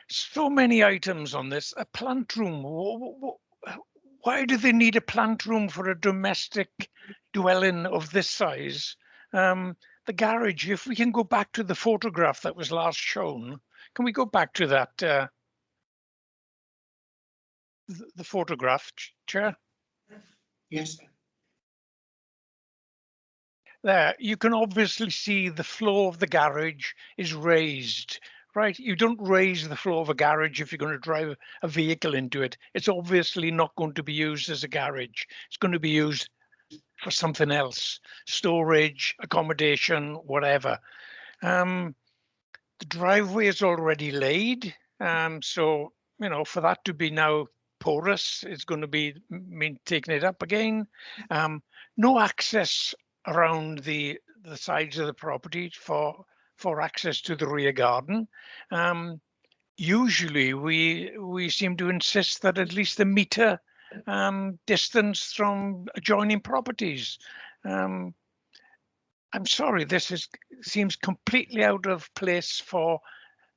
So many items on this. A plant room. Why do they need a plant room for a domestic dwelling of this size? The garage, if we can go back to the photograph that was last shown, can we go back to that, the photograph, Chair? Yes. There, you can obviously see the floor of the garage is raised, right? You don't raise the floor of a garage if you're going to drive a vehicle into it. It's obviously not going to be used as a garage. It's going to be used for something else, storage, accommodation, whatever. The driveway is already laid, so you know, for that to be now porous, it's going to be taking it up again. No access around the sides of the property for access to the rear garden. Usually, we seem to insist that at least a metre distance from adjoining properties. I'm sorry, this seems completely out of place for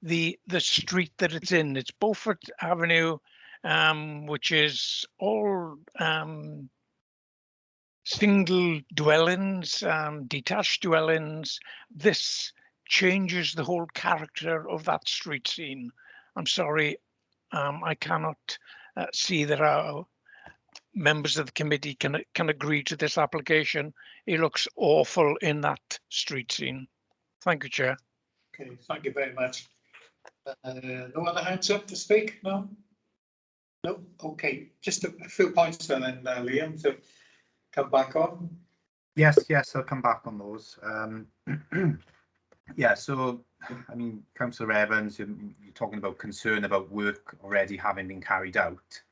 the street that it's in. It's Beaufort Avenue, which is all single dwellings, detached dwellings. This changes the whole character of that street scene. I'm sorry, I cannot see that our members of the committee can agree to this application. It looks awful in that street scene. Thank you, Chair. Okay, thank you very much. No other hands up to speak? No? No? Okay, just a few points then, Liam, to come back on. Yes, I'll come back on those. Yeah, so, I mean, Councillor Evans, you're talking about concern about work already having been carried out.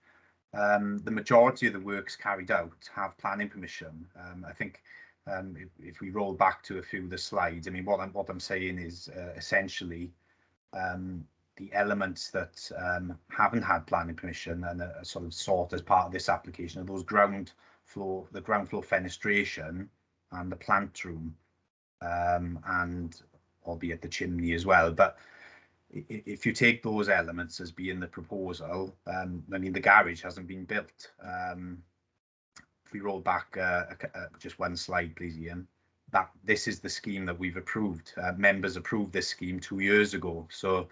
The majority of the works carried out have planning permission. I think if we roll back to a few of the slides, I mean, what I'm saying is essentially the elements that haven't had planning permission and are sort of sought as part of this application are those the ground floor fenestration and the plant room, and albeit the chimney as well. But if you take those elements as being the proposal, I mean, the garage hasn't been built. If we roll back just one slide, please, Ian. This is the scheme that we've approved. Members approved this scheme 2 years ago, so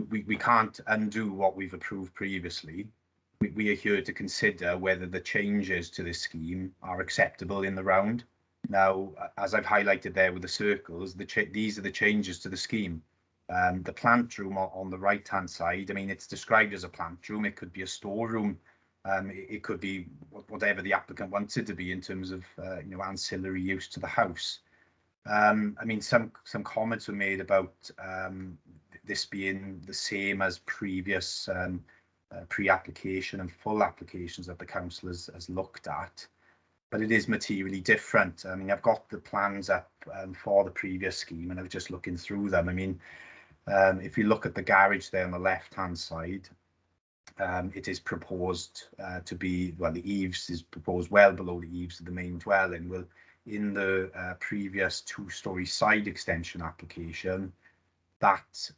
we can't undo what we've approved previously. We are here to consider whether the changes to this scheme are acceptable in the round. Now, as I've highlighted there with the circles, these are the changes to the scheme. The plant room on the right-hand side, I mean, it's described as a plant room. It could be a storeroom. It could be whatever the applicant wants it to be in terms of ancillary use to the house. I mean, some comments were made about this being the same as previous pre-application and full applications that the council has looked at, but it is materially different. I mean, I've got the plans up for the previous scheme, and I was just looking through them. I mean, if you look at the garage there on the left-hand side, it is proposed to be, well, the eaves is proposed well below the eaves of the main dwelling. Well, in the previous two-storey side extension application, that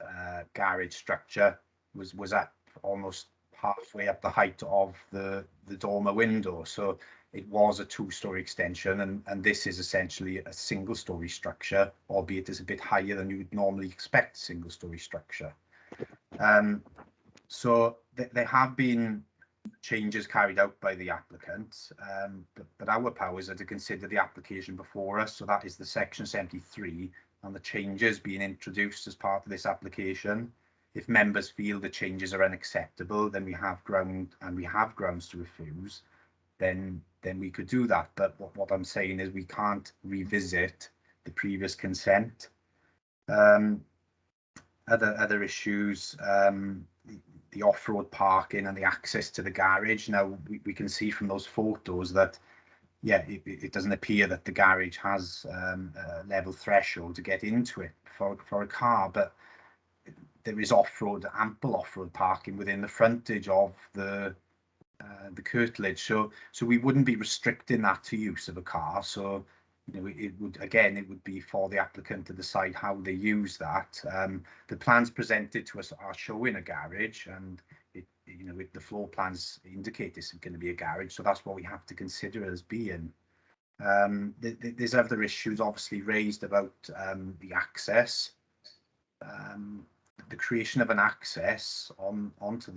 garage structure was up almost halfway up the height of the dormer window. So it was a two-storey extension, and this is essentially a single-storey structure, albeit it's a bit higher than you would normally expect a single-storey structure. So there have been changes carried out by the applicant, but our powers are to consider the application before us. So that is the section 73 and the changes being introduced as part of this application. If members feel the changes are unacceptable, then we have grounds to refuse, then we could do that. But what I'm saying is we can't revisit the previous consent. Other issues, the off-road parking and the access to the garage. Now we can see from those photos that, yeah, it doesn't appear that the garage has a level threshold to get into it for a car, but there is ample off-road parking within the frontage of the curtilage, so we wouldn't be restricting that to use of a car. So it would be for the applicant to decide how they use that. The plans presented to us are showing a garage, and the floor plans indicate this is going to be a garage, so that's what we have to consider as being. There's other issues obviously raised about the access. The creation of an access onto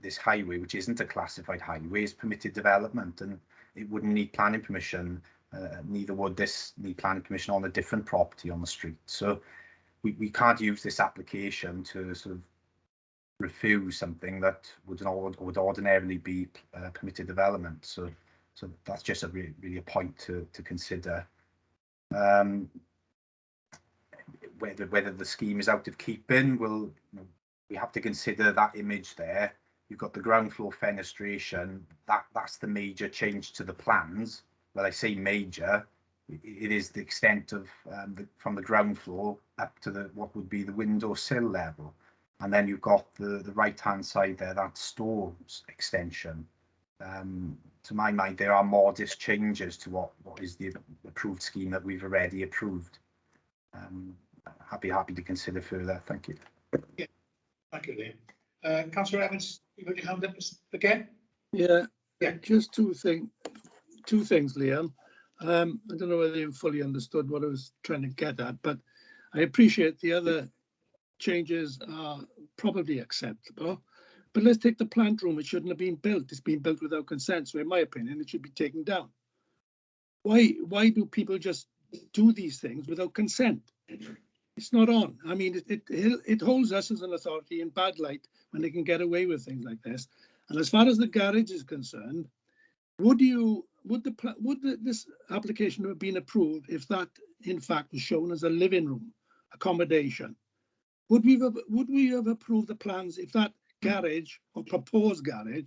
this highway, which isn't a classified highway, is permitted development, and it wouldn't need planning permission. Neither would this need planning permission on a different property on the street. So we can't use this application to sort of refuse something that would ordinarily be permitted development. So that's just really a point to consider. Whether the scheme is out of keeping, we have to consider that image there. You've got the ground floor fenestration. That's the major change to the plans. Well, I say major, it is the extent of from the ground floor up to what would be the window sill level. And then you've got the right-hand side there, that stores extension. To my mind, there are modest changes to what is the approved scheme that we've already approved. Happy to consider further. Thank you. Yeah, thank you, Liam. Councillor Evans, you got your hand up again? Yeah. Just two things, Liam. I don't know whether you fully understood what I was trying to get at, but I appreciate the other changes are probably acceptable. But let's take the plant room. It shouldn't have been built. It's been built without consent. So in my opinion, it should be taken down. Why do people just do these things without consent. It's not on. I mean, it holds us as an authority in bad light when they can get away with things like this. And as far as the garage is concerned, would this application have been approved if that in fact was shown as a living room accommodation? Would we have approved the plans if that garage or proposed garage,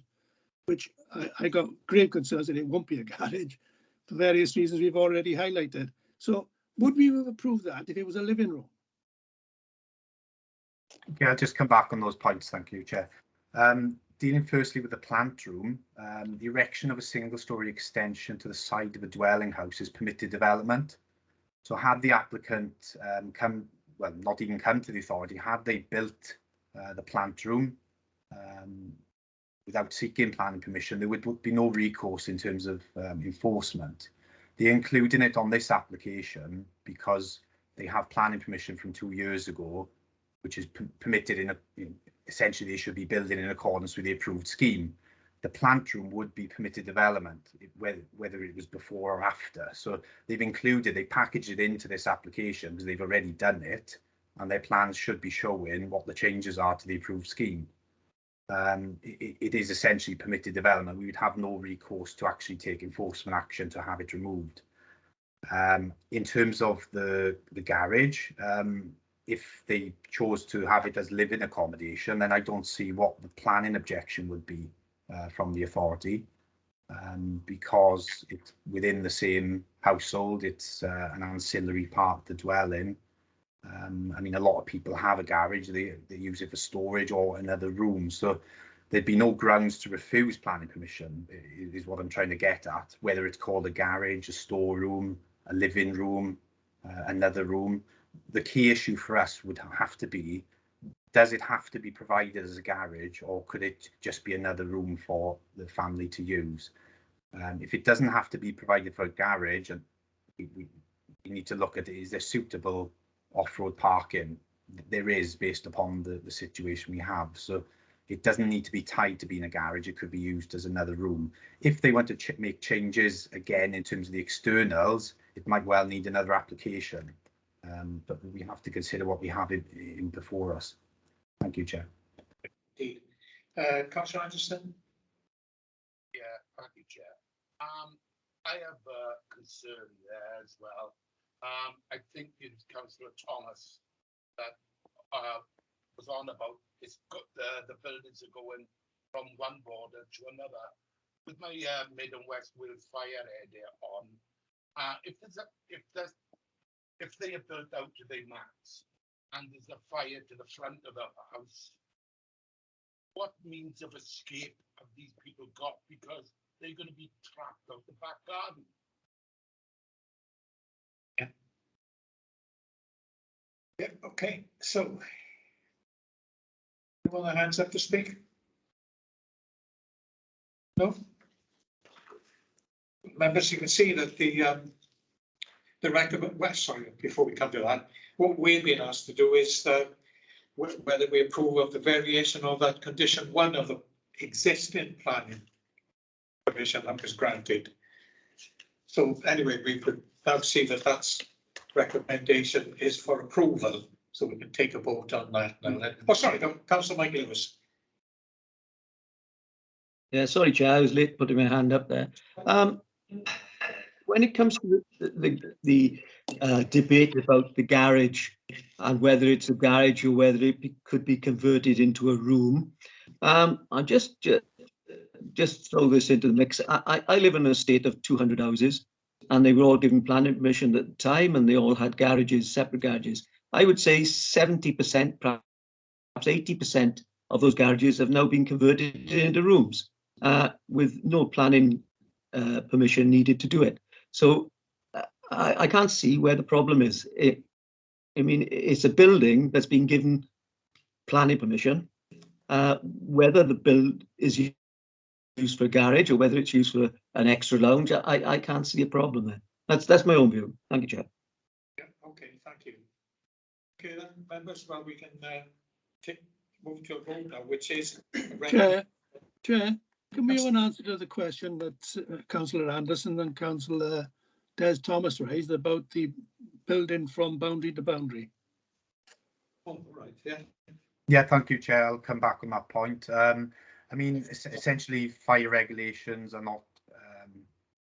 which I got grave concerns that it won't be a garage for various reasons we've already highlighted. So would we have approved that if it was a living room? Okay, I'll just come back on those points. Thank you, Chair. Dealing firstly with the plant room, the erection of a single-storey extension to the side of a dwelling house is permitted development. So had the applicant not even come to the authority, had they built the plant room without seeking planning permission, there would be no recourse in terms of enforcement. They're including it on this application because they have planning permission from 2 years ago, which is permitted essentially they should be building in accordance with the approved scheme. The plant room would be permitted development, whether it was before or after. So they packaged it into this application because they've already done it, and their plans should be showing what the changes are to the approved scheme. It is essentially permitted development. We would have no recourse to actually take enforcement action to have it removed. In terms of the garage, if they chose to have it as living accommodation, then I don't see what the planning objection would be from the authority, because it's within the same household. It's an ancillary part of the dwelling. I mean, a lot of people have a garage. They use it for storage or another room. So there'd be no grounds to refuse planning permission, is what I'm trying to get at. Whether it's called a garage, a storeroom, a living room, another room. The key issue for us would have to be, does it have to be provided as a garage, or could it just be another room for the family to use? If it doesn't have to be provided for a garage, and we need to look at it, is there suitable off-road parking? There is, based upon the situation we have. So it doesn't need to be tied to being a garage. It could be used as another room. If they want to make changes again in terms of the externals, it might well need another application. But we have to consider what we have in before us. Thank you, Chair. Indeed. Councillor Anderson? Yeah, thank you, Chair. I have a concern there as well. I think it's Councillor Thomas that was on about the buildings are going from one border to another. With my Mid and West Wales fire area on, if they are built out to their max and there's a fire to the front of the house, what means of escape have these people got? Because they're going to be trapped out the back garden. Yeah, okay. So, anyone with hands up to speak? No? Members, you can see that before we come to that, what we've been asked to do is whether we approve of the variation of that condition 1 of the existing planning permission that was granted. So anyway, we could now see that that's recommendation is for approval, so we can take a vote on that now. Oh, sorry, Councillor Mike Lewis. Yeah, sorry, Chair, I was late putting my hand up there. When it comes to the debate about the garage and whether it's a garage or whether it could be converted into a room, I'll just throw this into the mix. I live in an estate of 200 houses, and they were all given planning permission at the time, and they all had garages, separate garages. I would say 70%, perhaps 80% of those garages have now been converted into rooms with no planning permission needed to do it. So I can't see where the problem is. I mean, it's a building that's been given planning permission. Whether the build is used for a garage or whether it's used for an extra lounge, I can't see a problem there. That's my own view. Thank you, Chair. Yeah, okay, thank you. Okay, then, members, well, we can move to a vote now, which is Chair, can we have an answer to the question that Councillor Anderson and Councillor Des Thomas raised about the building from boundary to boundary. Oh, right, yeah. Yeah, thank you, Chair. I'll come back on that point. I mean, essentially, fire regulations are not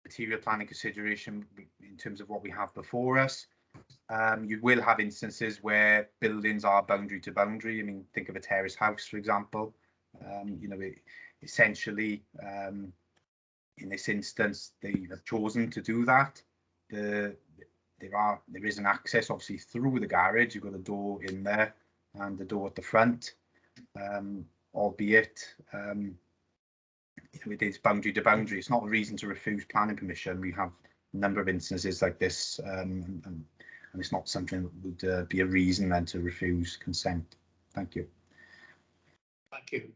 material planning consideration in terms of what we have before us. You will have instances where buildings are boundary to boundary. I mean, think of a terrace house, for example. You know, essentially, in this instance, they have chosen to do that. There is an access, obviously, through the garage. You've got a door in there and the door at the front, albeit it is boundary to boundary. It's not a reason to refuse planning permission. We have a number of instances like this, and it's not something that would be a reason then to refuse consent. Thank you. Thank you.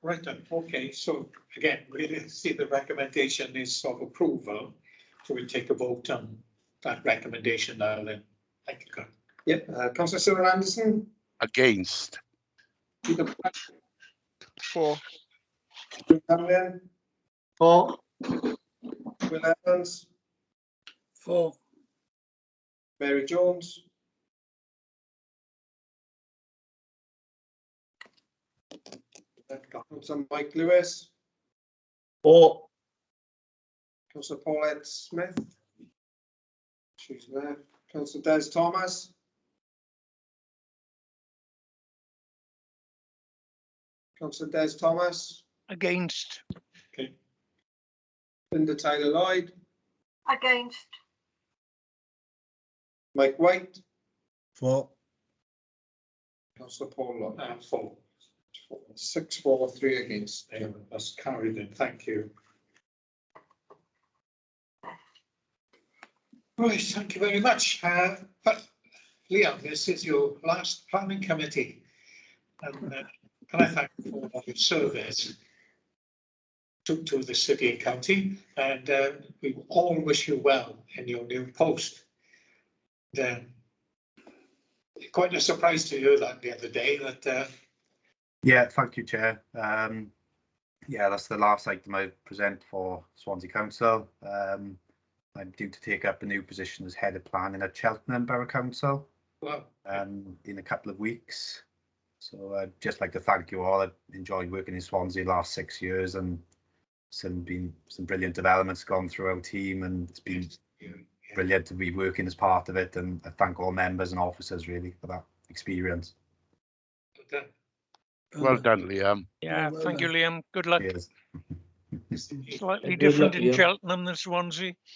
Right then, okay, so again, we see the recommendation is of approval. So we take a vote on that recommendation now then. Thank you, Carl. Yep, Councillor Cyril Anderson. Against. Peter Pratt. For. Cameron. For. Will Evans. For. Mary Jones. Councillor Mike Lewis. For. Councillor Paulette Smith. She's left. Councillor Des Thomas. Councillor Des Thomas. Against. Okay. Linda Tyler Lloyd. Against. Mike White. For. Councillor Paul Lloyd. For. 6 for, 3 against. That's carried in. Thank you. Right, thank you very much. But Liam, this is your last planning committee. And can I thank you for all your service to the city and county, and we all wish you well in your new post. Quite a surprise to you that the other day that. Yeah, thank you, Chair. Yeah, that's the last item I present for Swansea Council. I'm due to take up a new position as head of planning at Cheltenham Borough Council. Wow. In a couple of weeks. So I'd just like to thank you all. I've enjoyed working in Swansea the last 6 years, and some brilliant developments gone through our team, and it's been brilliant to be working as part of it. And I thank all members and officers really for that experience. Okay. Well done, Liam. Yeah, thank you, Liam. Good luck. Cheers. Slightly different in Cheltenham than Swansea.